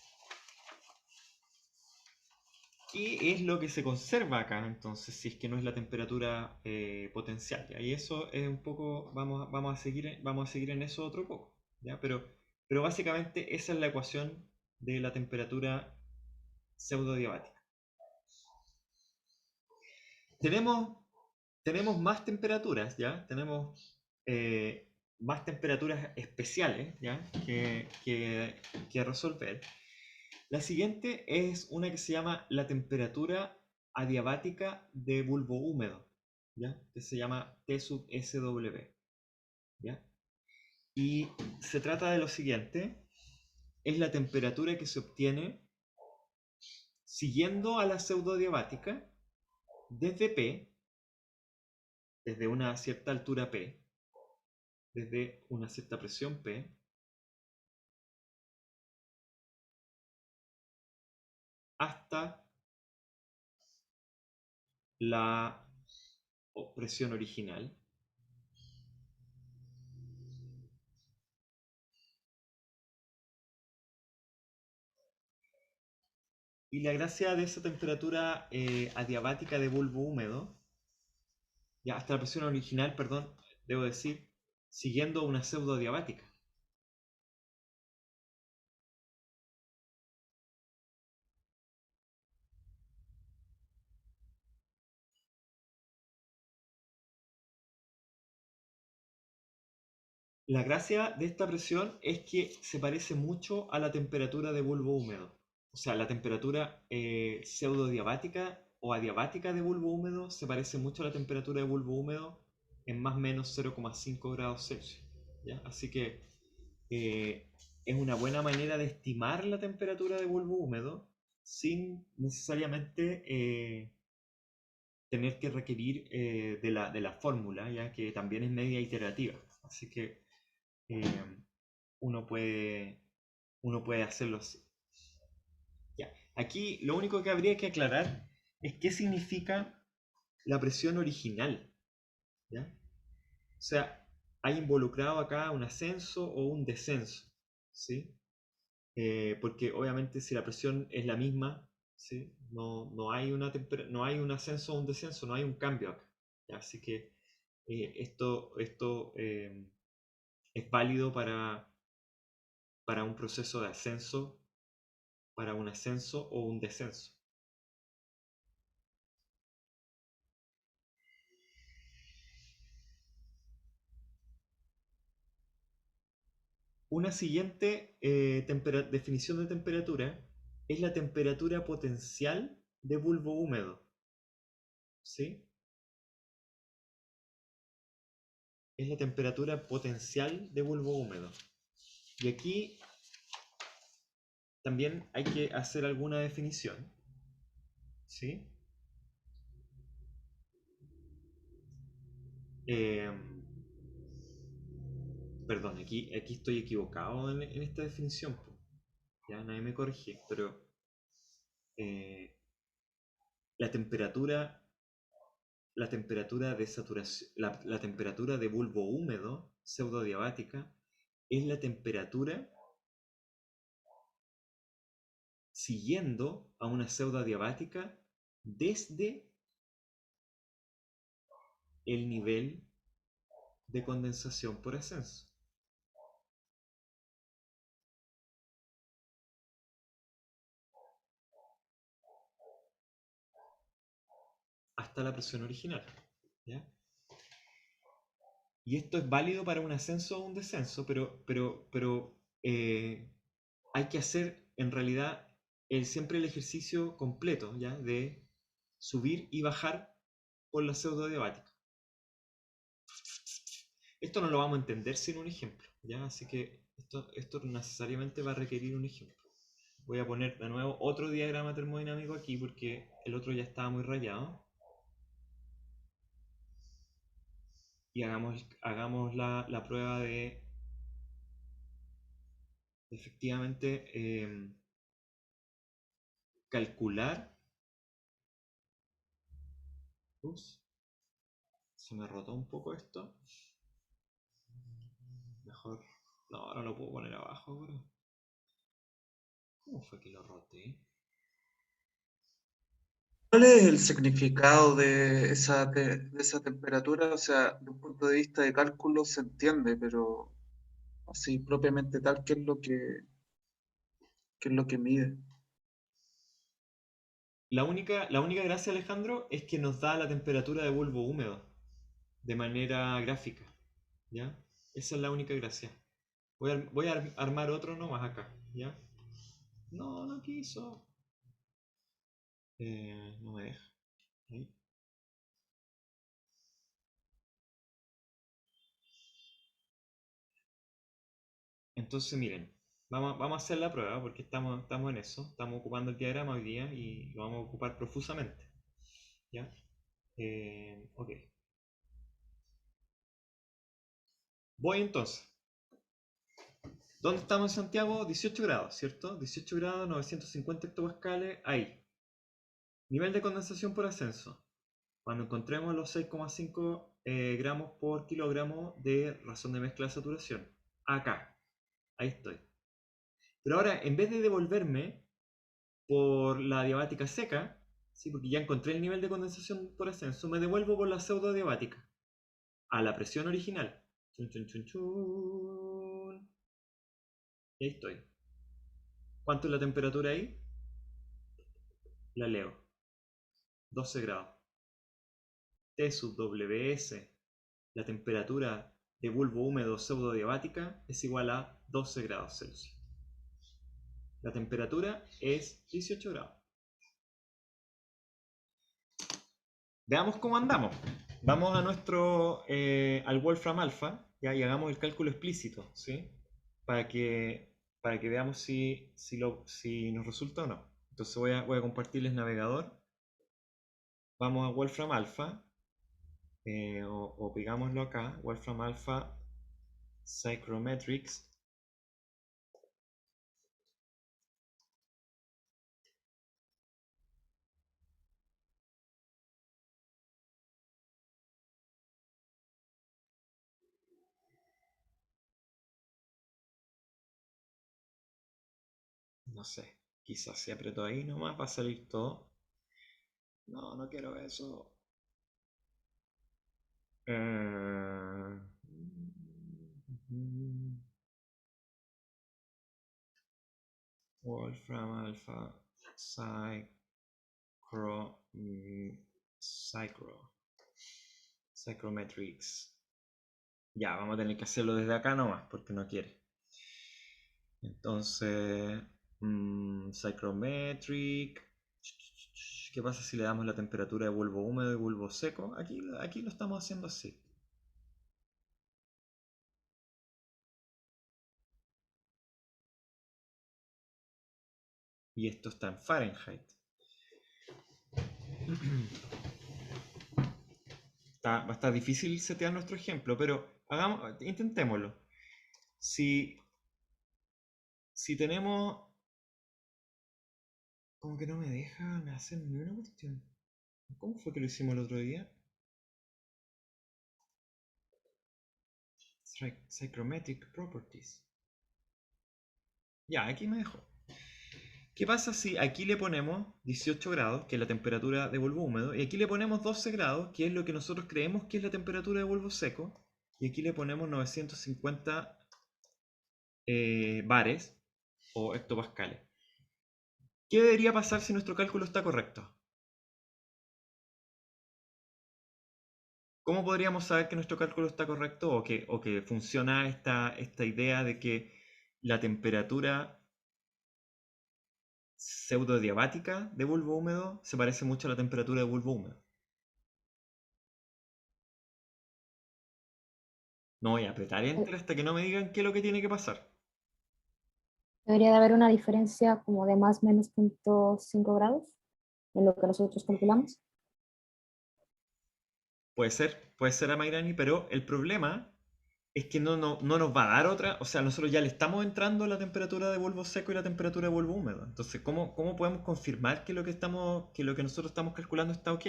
¿qué es lo que se conserva acá entonces si es que no es la temperatura potencial? Y eso es un poco, vamos a seguir en eso otro poco, ¿ya? Pero básicamente esa es la ecuación de la temperatura pseudodiabática. Tenemos más temperaturas, ¿ya? Tenemos más temperaturas especiales, ¿ya? Que resolver. La siguiente es una que se llama la temperatura adiabática de bulbo húmedo, ¿ya? Que se llama T sub SW, ¿ya? Y se trata de lo siguiente, es la temperatura que se obtiene siguiendo a la pseudodiabática desde P, desde una cierta altura P, desde una cierta presión P, hasta la presión original. Y la gracia de esa temperatura adiabática de bulbo húmedo, ya hasta la presión original, perdón, debo decir, siguiendo una pseudo adiabática. La gracia de esta presión es que se parece mucho a la temperatura de bulbo húmedo. O sea, la temperatura pseudodiabática o adiabática de bulbo húmedo se parece mucho a la temperatura de bulbo húmedo en más o menos 0,5 grados Celsius. ¿Ya? Así que es una buena manera de estimar la temperatura de bulbo húmedo sin necesariamente tener que requerir de la fórmula, ya que también es media iterativa. Así que uno puede hacerlo así. Ya. Aquí lo único que habría que aclarar es qué significa la presión original. ¿Ya? O sea, hay involucrado acá un ascenso o un descenso. ¿Sí? Porque obviamente si la presión es la misma, ¿sí? No hay no hay un ascenso o un descenso, no hay un cambio acá. ¿Ya? Así que esto es válido para un proceso de ascenso, para un ascenso o un descenso. Una siguiente definición de temperatura es la temperatura potencial de bulbo húmedo. ¿Sí? Es la temperatura potencial de bulbo húmedo. Y aquí también hay que hacer alguna definición. ¿Sí? Perdón, aquí estoy equivocado en esta definición. Ya nadie me corrige, pero la temperatura de saturación, la temperatura de bulbo húmedo pseudodiabática es la temperatura siguiendo a una pseudodiabática desde el nivel de condensación por ascenso hasta la presión original. ¿Ya? Y esto es válido para un ascenso o un descenso, pero hay que hacer en realidad siempre el ejercicio completo, ¿ya? De subir y bajar por la pseudodiabática. Esto no lo vamos a entender sin un ejemplo, ¿ya? Así que esto necesariamente va a requerir un ejemplo. Voy a poner de nuevo otro diagrama termodinámico aquí porque el otro ya estaba muy rayado. Y hagamos la prueba de efectivamente calcular. Ups, se me rotó un poco esto. Mejor. No, ahora lo puedo poner abajo ahora. ¿Cómo fue que lo roté? ¿Cuál es el significado de esa temperatura? O sea, de un punto de vista de cálculo se entiende, pero así propiamente tal, ¿qué es lo que mide? La única gracia, Alejandro, es que nos da la temperatura de bulbo húmedo de manera gráfica. ¿Ya? Esa es la única gracia. Voy a armar otro nomás acá. ¿Ya? No quiso. No me deja. Ahí. Entonces, miren, vamos a hacer la prueba porque estamos en eso. Estamos ocupando el diagrama hoy día y lo vamos a ocupar profusamente. ¿Ya? Ok. Voy entonces. ¿Dónde estamos en Santiago? 18 grados, ¿cierto? 18 grados, 950 hectopascales, ahí. Nivel de condensación por ascenso. Cuando encontremos los 6,5 gramos por kilogramo de razón de mezcla de saturación. Acá. Ahí estoy. Pero ahora, en vez de devolverme por la adiabática seca, ¿sí? Porque ya encontré el nivel de condensación por ascenso, me devuelvo por la pseudo adiabática. A la presión original. Chun, chun, chun, chun. Y ahí estoy. ¿Cuánto es la temperatura ahí? La leo. 12 grados. T sub WS, la temperatura de bulbo húmedo pseudodiabática, es igual a 12 grados Celsius. La temperatura es 18 grados. Veamos cómo andamos. Vamos a nuestro, al Wolfram Alpha, ya, y hagamos el cálculo explícito, ¿sí? Para que veamos si nos resulta o no. Entonces voy a compartirles navegador. Vamos a Wolfram Alpha, o pegámoslo acá, Wolfram Alpha Psychrometrics. No sé, quizás si aprieto ahí nomás va a salir todo. No, no quiero eso. Wolfram Alpha Psychrometrics. Ya, vamos a tener que hacerlo desde acá nomás, porque no quiere. Entonces, Psychrometric. ¿Qué pasa si le damos la temperatura de bulbo húmedo y bulbo seco? Aquí lo estamos haciendo así. Y esto está en Fahrenheit. Va a estar difícil setear nuestro ejemplo, pero intentémoslo. Si tenemos... Como que no me dejan hacer ni una cuestión. ¿Cómo fue que lo hicimos el otro día? Psychrometric Properties. Ya, aquí me dejó. ¿Qué pasa si aquí le ponemos 18 grados, que es la temperatura de bulbo húmedo, y aquí le ponemos 12 grados, que es lo que nosotros creemos que es la temperatura de bulbo seco, y aquí le ponemos 950 bares o hectopascales? ¿Qué debería pasar si nuestro cálculo está correcto? ¿Cómo podríamos saber que nuestro cálculo está correcto o que funciona esta idea de que la temperatura pseudodiabática de bulbo húmedo se parece mucho a la temperatura de bulbo húmedo? No voy a apretar Enter hasta que no me digan qué es lo que tiene que pasar. Debería de haber una diferencia como de más o menos 0.5 grados en lo que nosotros calculamos. Puede ser Amairani, pero el problema es que no nos va a dar otra. O sea, nosotros ya le estamos entrando la temperatura de bulbo seco y la temperatura de bulbo húmedo. Entonces, ¿cómo podemos confirmar que lo que nosotros estamos calculando está ok?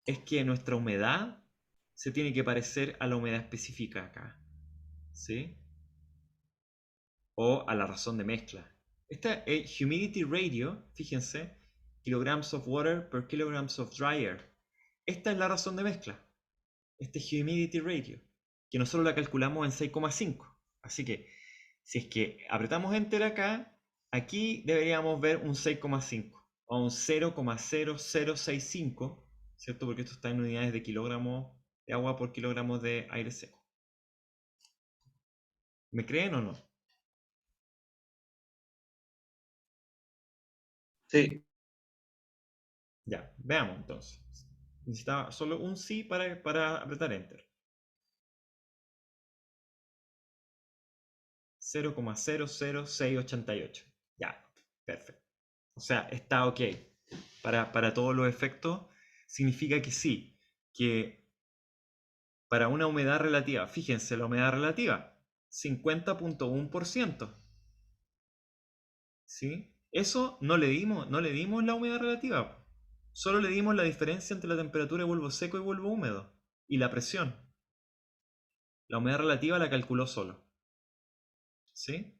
Es que nuestra humedad se tiene que parecer a la humedad específica acá, ¿sí? O a la razón de mezcla. Esta es humidity ratio, fíjense, kilograms of water per kilograms of dry air. Esta es la razón de mezcla. Este es humidity ratio, que nosotros la calculamos en 6,5. Así que, si es que apretamos Enter acá, aquí deberíamos ver un 6,5 o un 0,0065, ¿cierto? Porque esto está en unidades de kilogramos de agua por kilogramos de aire seco. ¿Me creen o no? Sí. Ya, veamos entonces. Necesitaba solo un sí para apretar Enter. 0,00688. Ya, perfecto. O sea, está ok. Para todos los efectos, significa que sí, que para una humedad relativa, fíjense la humedad relativa, 50.1%. ¿Sí? Eso no le dimos la humedad relativa. Solo le dimos la diferencia entre la temperatura de bulbo seco y bulbo húmedo. Y la presión. La humedad relativa la calculó solo. ¿Sí?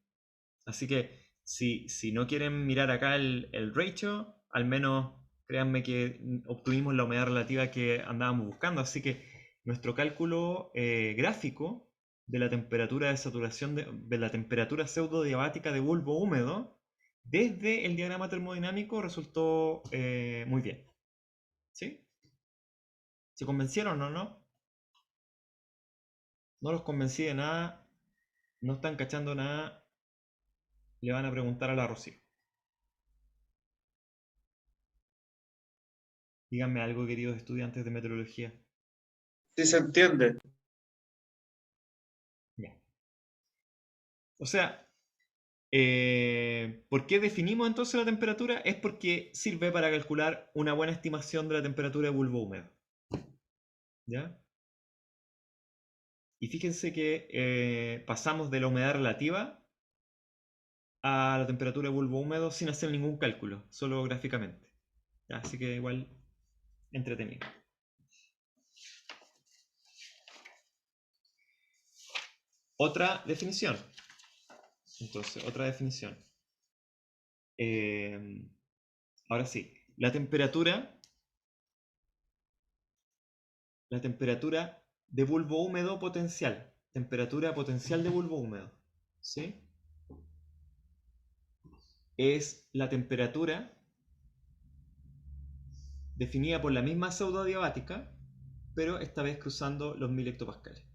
Así que si no quieren mirar acá el ratio, al menos créanme que obtuvimos la humedad relativa que andábamos buscando. Así que nuestro cálculo gráfico de la temperatura de saturación de la temperatura pseudodiabática de bulbo húmedo desde el diagrama termodinámico resultó muy bien. ¿Sí? ¿Se convencieron o no? No los convencí de nada. No están cachando nada. Le van a preguntar a la Rocío. Díganme algo, queridos estudiantes de meteorología. Sí se entiende. Ya. O sea, ¿por qué definimos entonces la temperatura? Es porque sirve para calcular una buena estimación de la temperatura de bulbo húmedo. ¿Ya? Y fíjense que pasamos de la humedad relativa a la temperatura de bulbo húmedo sin hacer ningún cálculo, solo gráficamente. ¿Ya? Así que igual entretenido. Otra definición. Entonces, otra definición. Ahora sí, la temperatura de bulbo húmedo potencial. Temperatura potencial de bulbo húmedo. ¿Sí? Es la temperatura definida por la misma pseudodiabática, pero esta vez cruzando los 1000 hectopascales.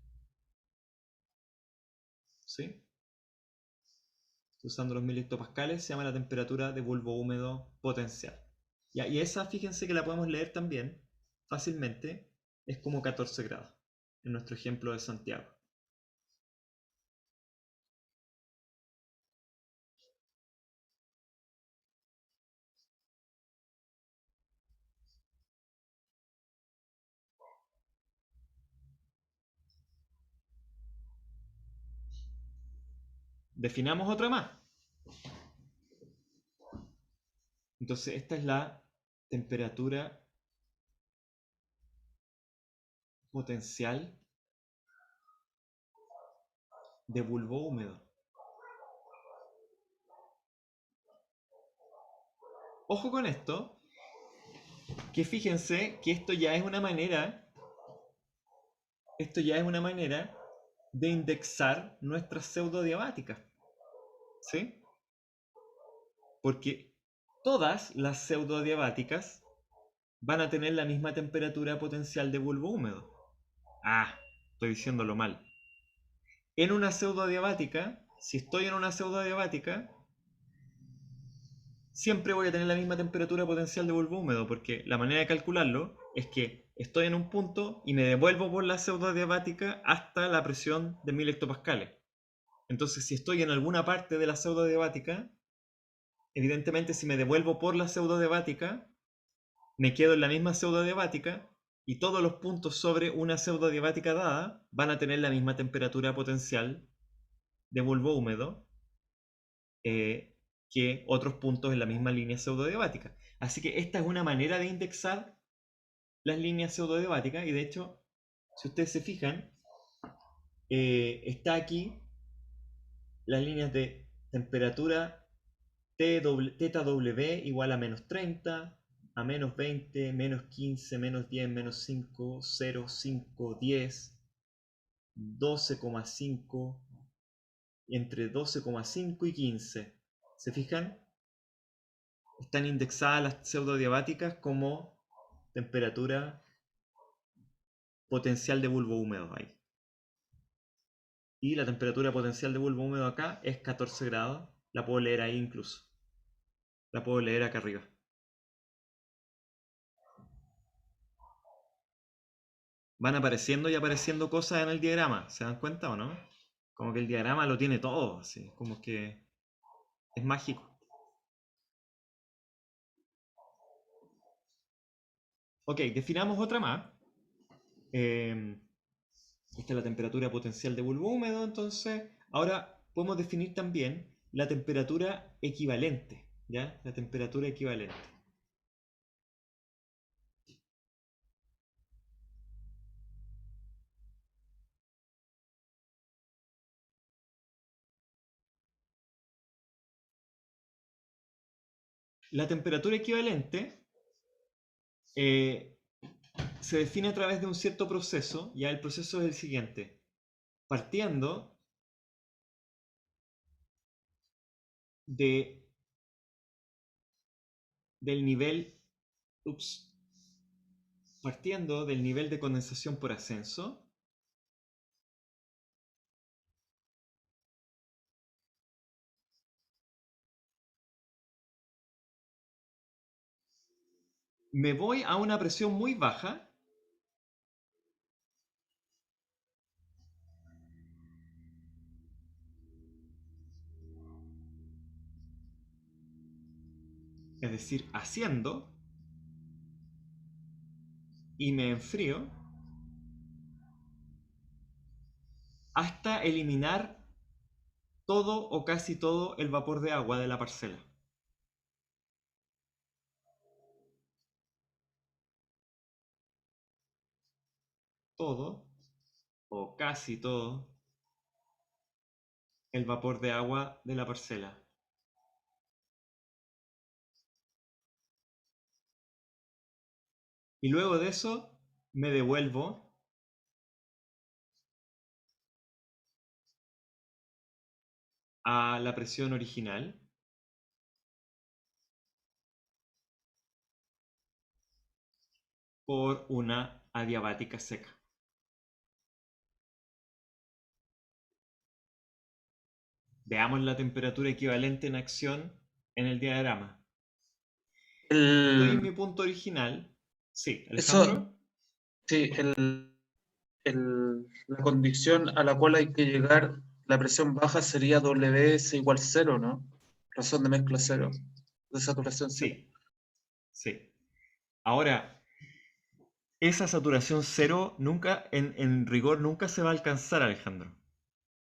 ¿Sí? Cruzando los 1000 hectopascales se llama la temperatura de bulbo húmedo potencial. ¿Ya? Y esa, fíjense que la podemos leer también fácilmente, es como 14 grados, en nuestro ejemplo de Santiago. Definamos otra más. Entonces, esta es la temperatura potencial de bulbo húmedo. Ojo con esto, que fíjense que esto ya es una manera de indexar nuestras pseudodiabáticas. ¿Sí? Porque todas las pseudodiabáticas van a tener la misma temperatura potencial de bulbo húmedo. Ah, estoy diciéndolo mal. En una pseudodiabática, si estoy en una pseudodiabática, siempre voy a tener la misma temperatura potencial de bulbo húmedo, porque la manera de calcularlo es que estoy en un punto y me devuelvo por la pseudodiabática hasta la presión de 1000 hectopascales. Entonces, si estoy en alguna parte de la pseudodiabática, evidentemente si me devuelvo por la pseudodiabática, me quedo en la misma pseudodiabática y todos los puntos sobre una pseudodiabática dada van a tener la misma temperatura potencial de bulbo húmedo que otros puntos en la misma línea pseudodiabática. Así que esta es una manera de indexar las líneas pseudodiabáticas y de hecho, si ustedes se fijan, está aquí las líneas de temperatura teta W igual a menos 30, a menos 20, menos 15, menos 10, menos 5, 0, 5, 10, 12,5, entre 12,5 y 15. ¿Se fijan? Están indexadas las pseudodiabáticas como temperatura potencial de bulbo húmedo ahí. Y la temperatura potencial de bulbo húmedo acá es 14 grados. La puedo leer ahí incluso. La puedo leer acá arriba. Van apareciendo y apareciendo cosas en el diagrama. ¿Se dan cuenta o no? Como que el diagrama lo tiene todo. Así. Como que es mágico. Ok, definamos otra más. Esta es la temperatura potencial de bulbo húmedo, entonces ahora podemos definir también la temperatura equivalente, ¿ya? La temperatura equivalente. La temperatura equivalente se define a través de un cierto proceso, ya el proceso es el siguiente. Partiendo del nivel, partiendo del nivel de condensación por ascenso, me voy a una presión muy baja, es decir, asciendo, y me enfrío hasta eliminar todo o casi todo el vapor de agua de la parcela. Todo o casi todo el vapor de agua de la parcela. Y luego de eso me devuelvo a la presión original por una adiabática seca. Veamos la temperatura equivalente en acción en el diagrama. Estoy en mi punto original. Sí, Alejandro. Eso, sí, la condición a la cual hay que llegar, la presión baja sería WS igual 0, ¿no? Razón de mezcla 0, de saturación 0. Sí, sí. Ahora, esa saturación cero nunca, en rigor, nunca se va a alcanzar, Alejandro.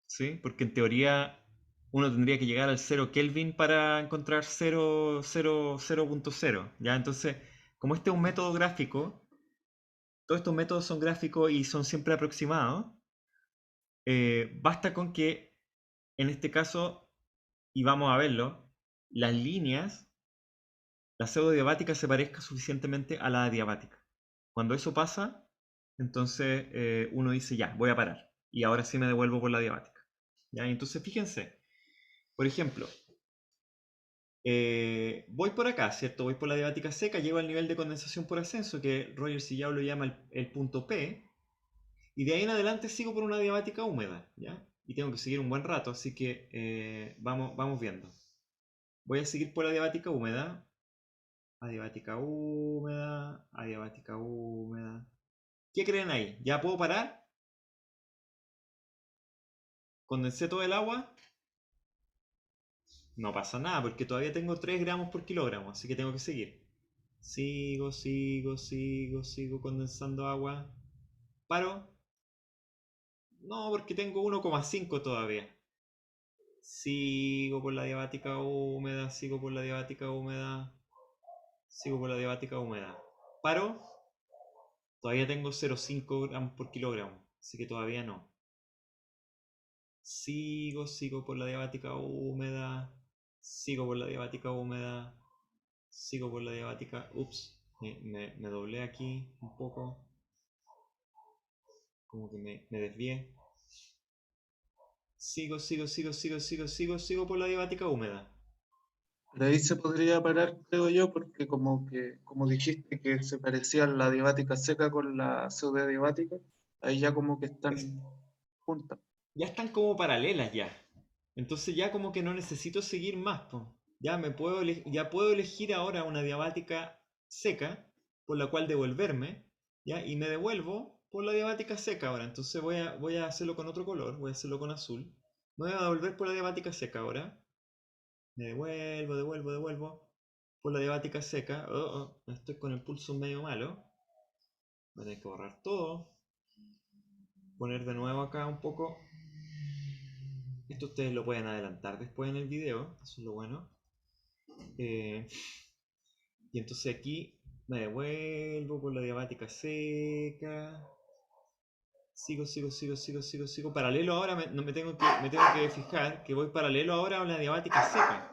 ¿Sí? Porque en teoría uno tendría que llegar al 0 Kelvin para encontrar 0.0. ¿Ya? Entonces, como este es un método gráfico, todos estos métodos son gráficos y son siempre aproximados, basta con que, en este caso, y vamos a verlo, las líneas, la pseudodiabática se parezca suficientemente a la adiabática. Cuando eso pasa, entonces uno dice, ya, voy a parar. Y ahora sí me devuelvo por la diabática. ¿Ya? Entonces, fíjense, por ejemplo, voy por acá, ¿cierto? Voy por la diabática seca, llego al nivel de condensación por ascenso, que Roger Sillao lo llama el punto P, y de ahí en adelante sigo por una diabática húmeda, ¿ya? Y tengo que seguir un buen rato, así que vamos viendo. Voy a seguir por la diabática húmeda, adiabática húmeda, adiabática húmeda. ¿Qué creen ahí? ¿Ya puedo parar? ¿Condensé todo el agua? No pasa nada, porque todavía tengo 3 gramos por kilogramo, así que tengo que seguir. Sigo condensando agua. ¿Paro? No, porque tengo 1,5 todavía. Sigo por la diabática húmeda, sigo por la diabática húmeda, sigo por la diabática húmeda. ¿Paro? Todavía tengo 0,5 gramos por kilogramo, así que todavía no. Sigo por la diabática húmeda, sigo por la diabática húmeda, sigo por la diabática. Ups, me doblé aquí un poco, como que me desvié. Sigo por la diabática húmeda. Pero ahí se podría parar, creo yo, porque como dijiste que se parecía la diabática seca con la pseudodiabática, ahí ya como que están Es- juntas. ya están como paralelas ya. Entonces ya como que no necesito seguir más, po. Ya ya puedo elegir ahora una diabática seca por la cual devolverme, ¿ya? Y me devuelvo por la diabática seca ahora. Entonces voy a hacerlo con otro color, voy a hacerlo con azul. Me voy a devolver por la diabática seca ahora. Me devuelvo por la diabática seca. Estoy con el pulso medio malo. Voy a tener que borrar todo. Poner de nuevo acá un poco. Esto ustedes lo pueden adelantar después en el video, eso es lo bueno. Y entonces aquí me devuelvo por la diabática seca. Sigo. Paralelo ahora me tengo que fijar que voy paralelo ahora a la diabática seca.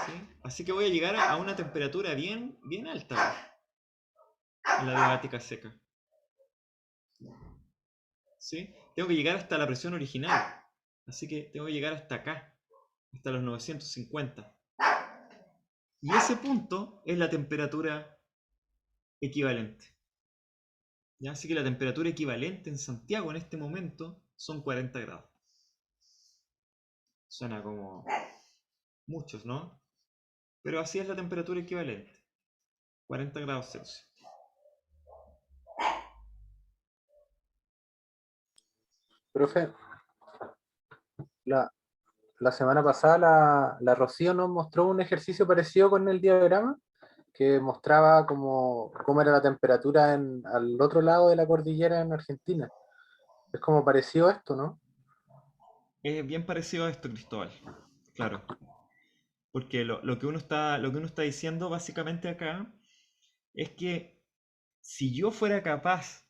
¿Sí? Así que voy a llegar a una temperatura bien alta en la diabática seca. ¿Sí? Tengo que llegar hasta la presión original. Así que tengo que llegar hasta acá, hasta los 950. Y ese punto es la temperatura equivalente. ¿Ya? Así que la temperatura equivalente en Santiago en este momento son 40 grados. Suena como muchos, ¿no? Pero así es la temperatura equivalente. 40 grados Celsius. Profe, la semana pasada la Rocío nos mostró un ejercicio parecido con el diagrama, que mostraba cómo era la temperatura al otro lado de la cordillera en Argentina. Es como parecido a esto, ¿no? Es bien parecido a esto, Cristóbal. Claro. Porque lo que uno está diciendo básicamente acá es que si yo fuera capaz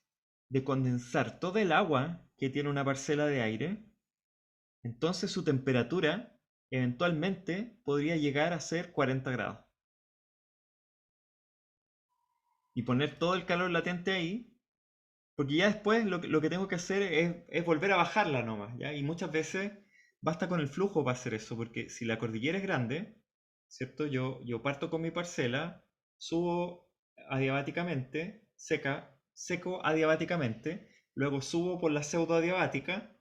de condensar todo el agua que tiene una parcela de aire, entonces su temperatura eventualmente podría llegar a ser 40 grados. Y poner todo el calor latente ahí, porque ya después lo que tengo que hacer es volver a bajarla nomás, ¿ya? Y muchas veces basta con el flujo para hacer eso, porque si la cordillera es grande, ¿cierto? Yo parto con mi parcela, subo adiabáticamente, seco adiabáticamente, luego subo por la pseudoadiabática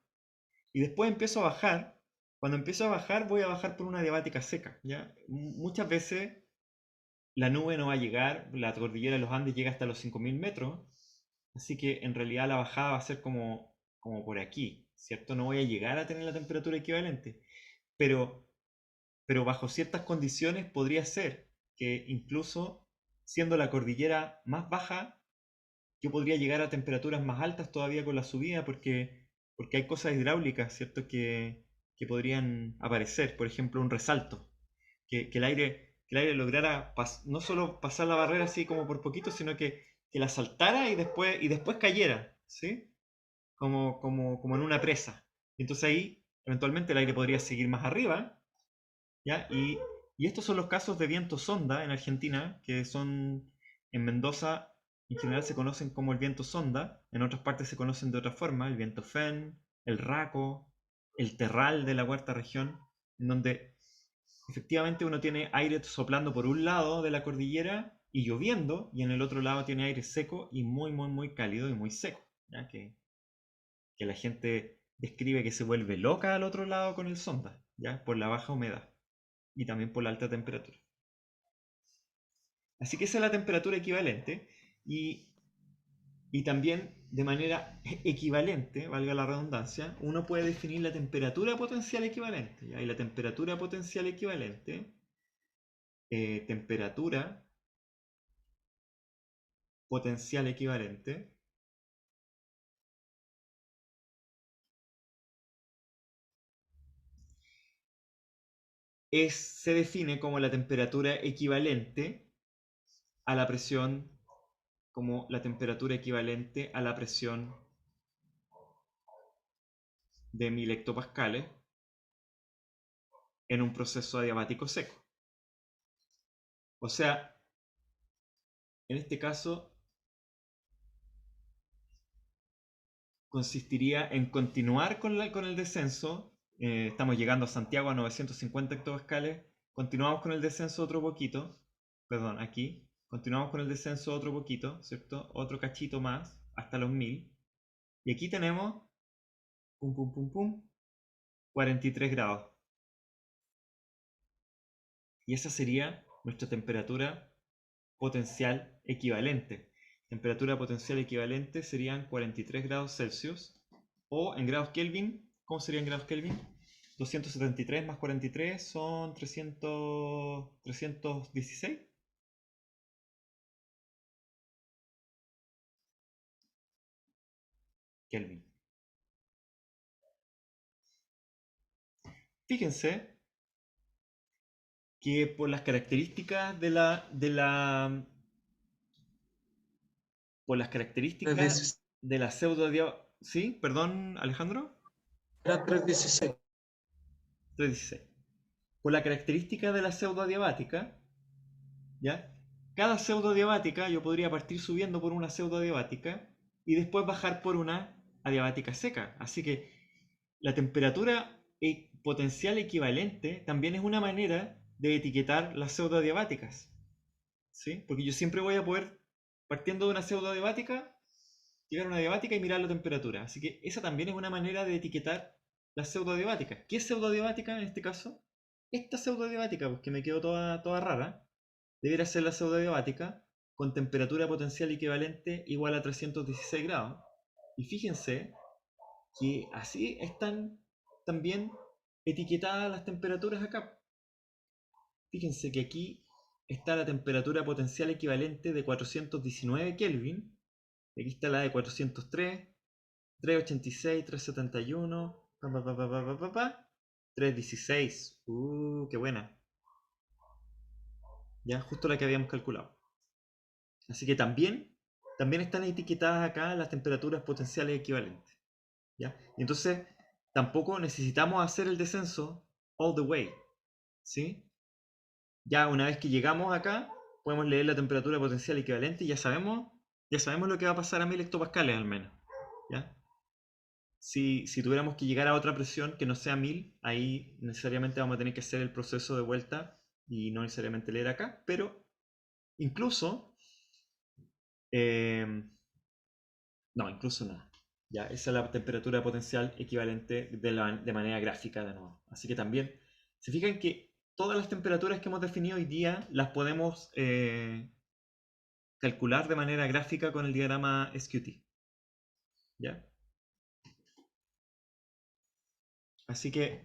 y después empiezo a bajar. Cuando empiezo a bajar, voy a bajar por una adiabática seca, ¿ya? Muchas veces la nube no va a llegar, la cordillera de los Andes llega hasta los 5000 metros, así que en realidad la bajada va a ser como por aquí, ¿cierto? No voy a llegar a tener la temperatura equivalente, pero bajo ciertas condiciones podría ser que incluso siendo la cordillera más baja, yo podría llegar a temperaturas más altas todavía con la subida porque hay cosas hidráulicas, ¿cierto? Que podrían aparecer, por ejemplo, un resalto, que el aire lograra no solo pasar la barrera así como por poquito, sino que la saltara y después cayera, ¿sí? Como en una presa. Y entonces ahí, eventualmente, el aire podría seguir más arriba, ¿ya? Y estos son los casos de viento sonda en Argentina, que son en Mendoza, en general se conocen como el viento sonda, en otras partes se conocen de otra forma, el viento fen, el raco, el terral de la cuarta región, en donde efectivamente uno tiene aire soplando por un lado de la cordillera y lloviendo, y en el otro lado tiene aire seco y muy cálido y muy seco, ¿ya? Que la gente describe que se vuelve loca al otro lado con el sonda, ¿ya? Por la baja humedad y también por la alta temperatura. Así que esa es la temperatura equivalente y también de manera equivalente, valga la redundancia, uno puede definir la temperatura potencial equivalente. ¿Ya? Y la temperatura potencial equivalente, temperatura potencial equivalente, se define como la temperatura equivalente a la presión, como la temperatura equivalente a la presión de 1000 hectopascales en un proceso adiabático seco. O sea, en este caso consistiría en continuar con el descenso. Estamos llegando a Santiago a 950 hectopascales. Continuamos con el descenso otro poquito. Perdón, aquí. Continuamos con el descenso otro poquito, ¿cierto? Otro cachito más hasta los 1000. Y aquí tenemos 43 grados. Y esa sería nuestra temperatura potencial equivalente. Temperatura potencial equivalente serían 43 grados Celsius. O en grados Kelvin, ¿cómo sería en grados Kelvin? 273 más 43 son 316. Kelvin. Fíjense que por las características por las características 316. de la pseudodiabática. ¿Sí? Perdón, Alejandro. Era 316. 316. Por la característica de la pseudodiabática, ¿ya? Cada pseudodiabática yo podría partir subiendo por una pseudodiabática y después bajar por una adiabática seca. Así que la temperatura potencial equivalente también es una manera de etiquetar las pseudodiabáticas, ¿sí? Porque yo siempre voy a poder, partiendo de una pseudodiabática, llegar a una diabática y mirar la temperatura. Así que esa también es una manera de etiquetar las pseudodiabáticas. ¿Qué es pseudodiabática en este caso? Esta pseudodiabática, pues que me quedó toda rara, debería ser la pseudodiabática con temperatura potencial equivalente igual a 316 grados. Y fíjense que así están también etiquetadas las temperaturas acá. Fíjense que aquí está la temperatura potencial equivalente de 419 Kelvin. Aquí está la de 403, 386, 371, 316. Qué buena. Ya, justo la que habíamos calculado. Así que también están etiquetadas acá las temperaturas potenciales equivalentes. ¿Ya? Y entonces tampoco necesitamos hacer el descenso all the way. ¿Sí? Ya una vez que llegamos acá, podemos leer la temperatura potencial equivalente y ya sabemos lo que va a pasar a 1000 hectopascales al menos. ¿Ya? Si tuviéramos que llegar a otra presión que no sea 1000, ahí necesariamente vamos a tener que hacer el proceso de vuelta y no necesariamente leer acá, pero incluso, no, incluso no. Ya, esa es la temperatura potencial equivalente de manera gráfica de nuevo. Así que también, se fijan que todas las temperaturas que hemos definido hoy día las podemos calcular de manera gráfica con el diagrama SQT. ¿Ya? Así que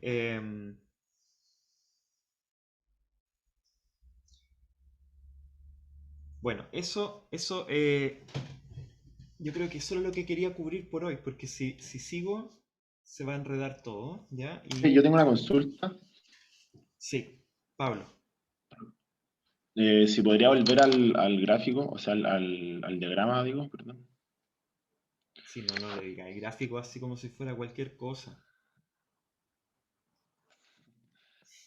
bueno, eso yo creo que eso es lo que quería cubrir por hoy, porque si sigo se va a enredar todo, ¿ya? Sí, yo tengo una consulta. Sí, Pablo. Si podría volver al gráfico, o sea, al diagrama, digo, perdón. Si no le diga, el gráfico así como si fuera cualquier cosa.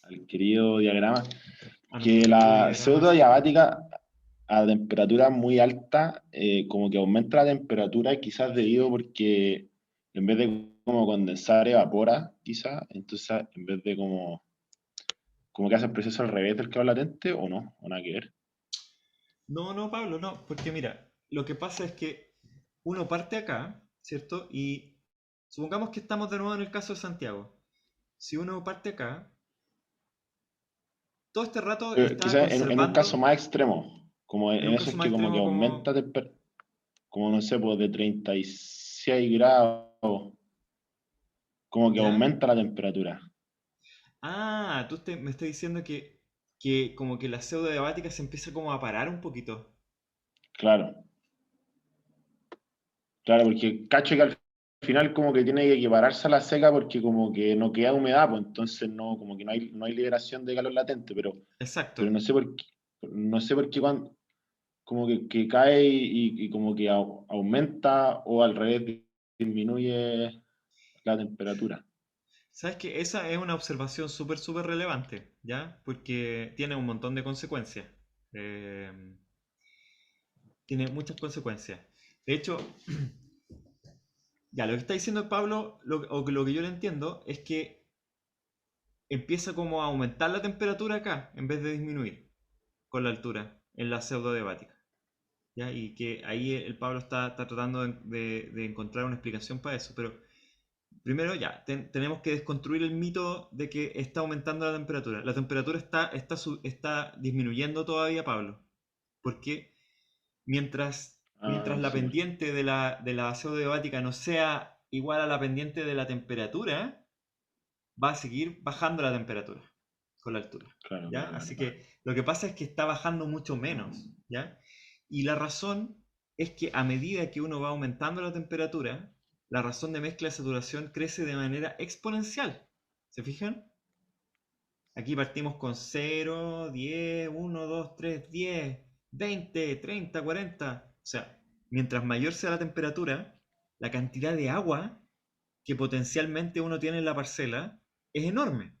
Al querido diagrama. A nuestro Que querido la diagrama, pseudodiabática a temperatura muy alta, como que aumenta la temperatura, quizás debido porque en vez de como condensar evapora, quizás, entonces en vez de como que hace el proceso al revés del calor latente, o no, o nada que ver. No, Pablo, no, porque mira, lo que pasa es que uno parte acá, ¿cierto? Y supongamos que estamos de nuevo en el caso de Santiago. Si uno parte acá, todo este rato está Quizás en un caso conservando, más extremo, como en en un esos caso más que como que extremo como... aumenta, como no sé, pues de 36 grados, como que ¿Ya? aumenta la temperatura. Ah, me estás diciendo que como que la pseudodiabática se empieza como a parar un poquito. Claro, claro, porque cacho que al final como que tiene que equipararse a la seca porque como que no queda humedad, pues entonces no, como que no hay liberación de calor latente, Exacto. pero no sé por qué cuando, como que cae y como que aumenta o al revés disminuye la temperatura. Sabes que esa es una observación súper relevante, ¿ya? Porque tiene un montón de consecuencias. Eh, Tiene muchas consecuencias. De hecho, ya, lo que está diciendo Pablo, lo que yo le entiendo, es que empieza como a aumentar la temperatura acá, en vez de disminuir con la altura, en la pseudodiabática. ¿Ya? Y que ahí el Pablo está tratando de encontrar una explicación para eso. Pero primero ya, tenemos que desconstruir el mito de que está aumentando la temperatura. La temperatura está disminuyendo todavía, Pablo. Porque mientras la Sí, pendiente de la pseudodiabática no sea igual a la pendiente de la temperatura, va a seguir bajando la temperatura con la altura. claro, ¿Ya? claro, Así claro. que lo que pasa es que está bajando mucho menos. ¿Ya? Y la razón es que a medida que uno va aumentando la temperatura, la razón de mezcla de saturación crece de manera exponencial. ¿Se fijan? Aquí partimos con 0, 10, 1, 2, 3, 10, 20, 30, 40. O sea, mientras mayor sea la temperatura, la cantidad de agua que potencialmente uno tiene en la parcela es enorme.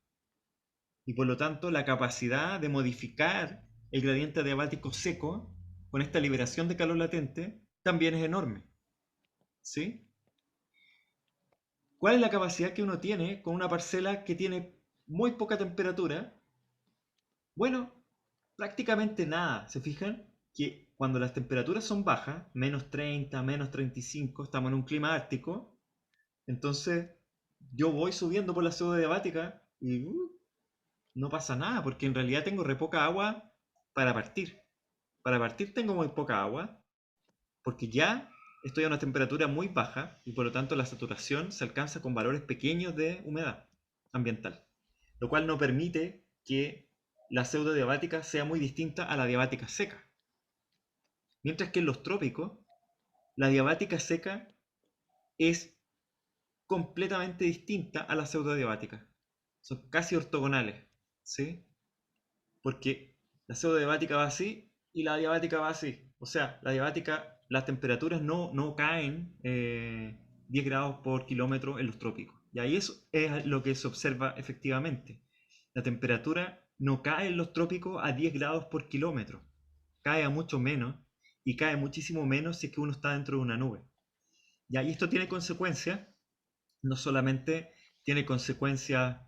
Y por lo tanto, la capacidad de modificar el gradiente adiabático seco con esta liberación de calor latente también es enorme. ¿Sí? ¿Cuál es la capacidad que uno tiene con una parcela que tiene muy poca temperatura? Bueno, prácticamente nada. ¿Se fijan? Que cuando las temperaturas son bajas, menos 30, menos 35, estamos en un clima ártico, entonces yo voy subiendo por la ciudad adiabática y no pasa nada, porque en realidad tengo re poca agua para partir. Para partir tengo muy poca agua, porque ya estoy a una temperatura muy baja y por lo tanto la saturación se alcanza con valores pequeños de humedad ambiental, lo cual no permite que la pseudodiabática sea muy distinta a la diabática seca. Mientras que en los trópicos, la diabática seca es completamente distinta a la pseudodiabática. Son casi ortogonales, ¿sí? Porque la pseudodiabática va así y la diabática va así. O sea, la diabática, las temperaturas no caen 10 grados por kilómetro en los trópicos. Y ahí eso es lo que se observa efectivamente. La temperatura no cae en los trópicos a 10 grados por kilómetro. Cae a mucho menos y cae muchísimo menos si es que uno está dentro de una nube. Y ahí esto tiene consecuencias, no solamente tiene consecuencias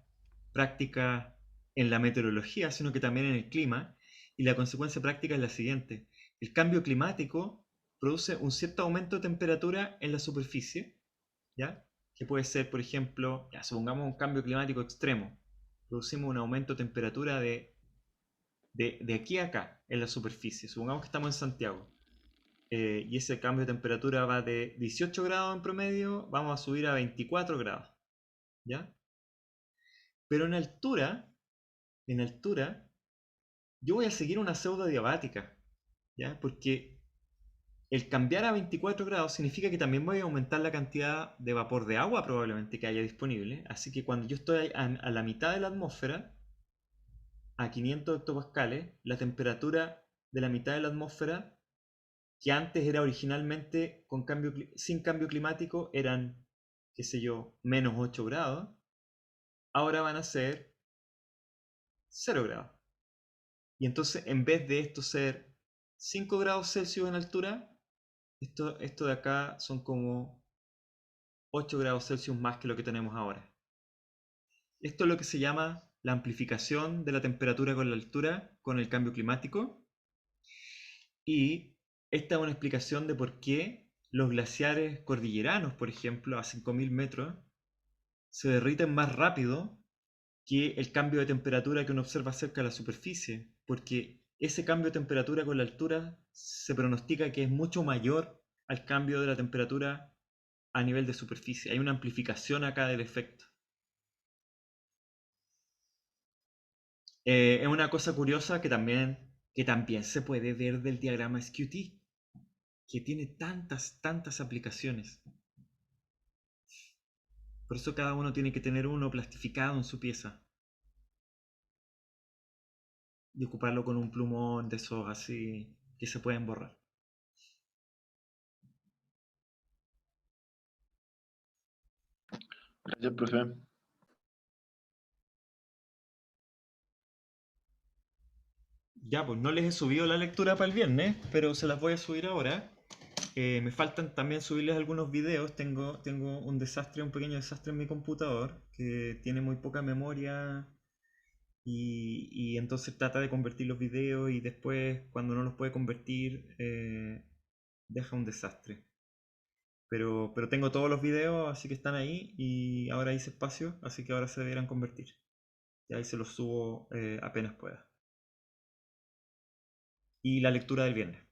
prácticas en la meteorología, sino que también en el clima. Y la consecuencia práctica es la siguiente. El cambio climático produce un cierto aumento de temperatura en la superficie, ¿ya? Que puede ser, por ejemplo, ya, supongamos un cambio climático extremo. Producimos un aumento de temperatura de aquí a acá, en la superficie. Supongamos que estamos en Santiago. Y ese cambio de temperatura va de 18 grados en promedio, vamos a subir a 24 grados, ¿ya? Pero en altura, yo voy a seguir una pseudo diabática, ¿ya? Porque el cambiar a 24 grados significa que también voy a aumentar la cantidad de vapor de agua probablemente que haya disponible. Así que cuando yo estoy a la mitad de la atmósfera, a 500 hectopascales, la temperatura de la mitad de la atmósfera, que antes era originalmente sin cambio climático, eran, qué sé yo, menos 8 grados, ahora van a ser 0 grados. Y entonces, en vez de esto ser 5 grados Celsius en altura, esto de acá son como 8 grados Celsius más que lo que tenemos ahora. Esto es lo que se llama la amplificación de la temperatura con la altura con el cambio climático. Y esta es una explicación de por qué los glaciares cordilleranos, por ejemplo, a 5000 metros, se derriten más rápido que el cambio de temperatura que uno observa cerca de la superficie, porque ese cambio de temperatura con la altura se pronostica que es mucho mayor al cambio de la temperatura a nivel de superficie. Hay una amplificación acá del efecto. Es una cosa curiosa que también se puede ver del diagrama SQT, que tiene tantas aplicaciones. Por eso cada uno tiene que tener uno plastificado en su pieza. Y ocuparlo con un plumón de esos así que se pueden borrar. Gracias, profe. Ya, pues no les he subido la lectura para el viernes, pero se las voy a subir ahora. Me faltan también subirles algunos videos. Tengo un pequeño desastre en mi computador que tiene muy poca memoria y entonces trata de convertir los videos y después cuando no los puede convertir deja un desastre. Pero tengo todos los videos, así que están ahí y ahora hice espacio, así que ahora se deberán convertir. Y ahí se los subo apenas pueda. Y la lectura del viernes.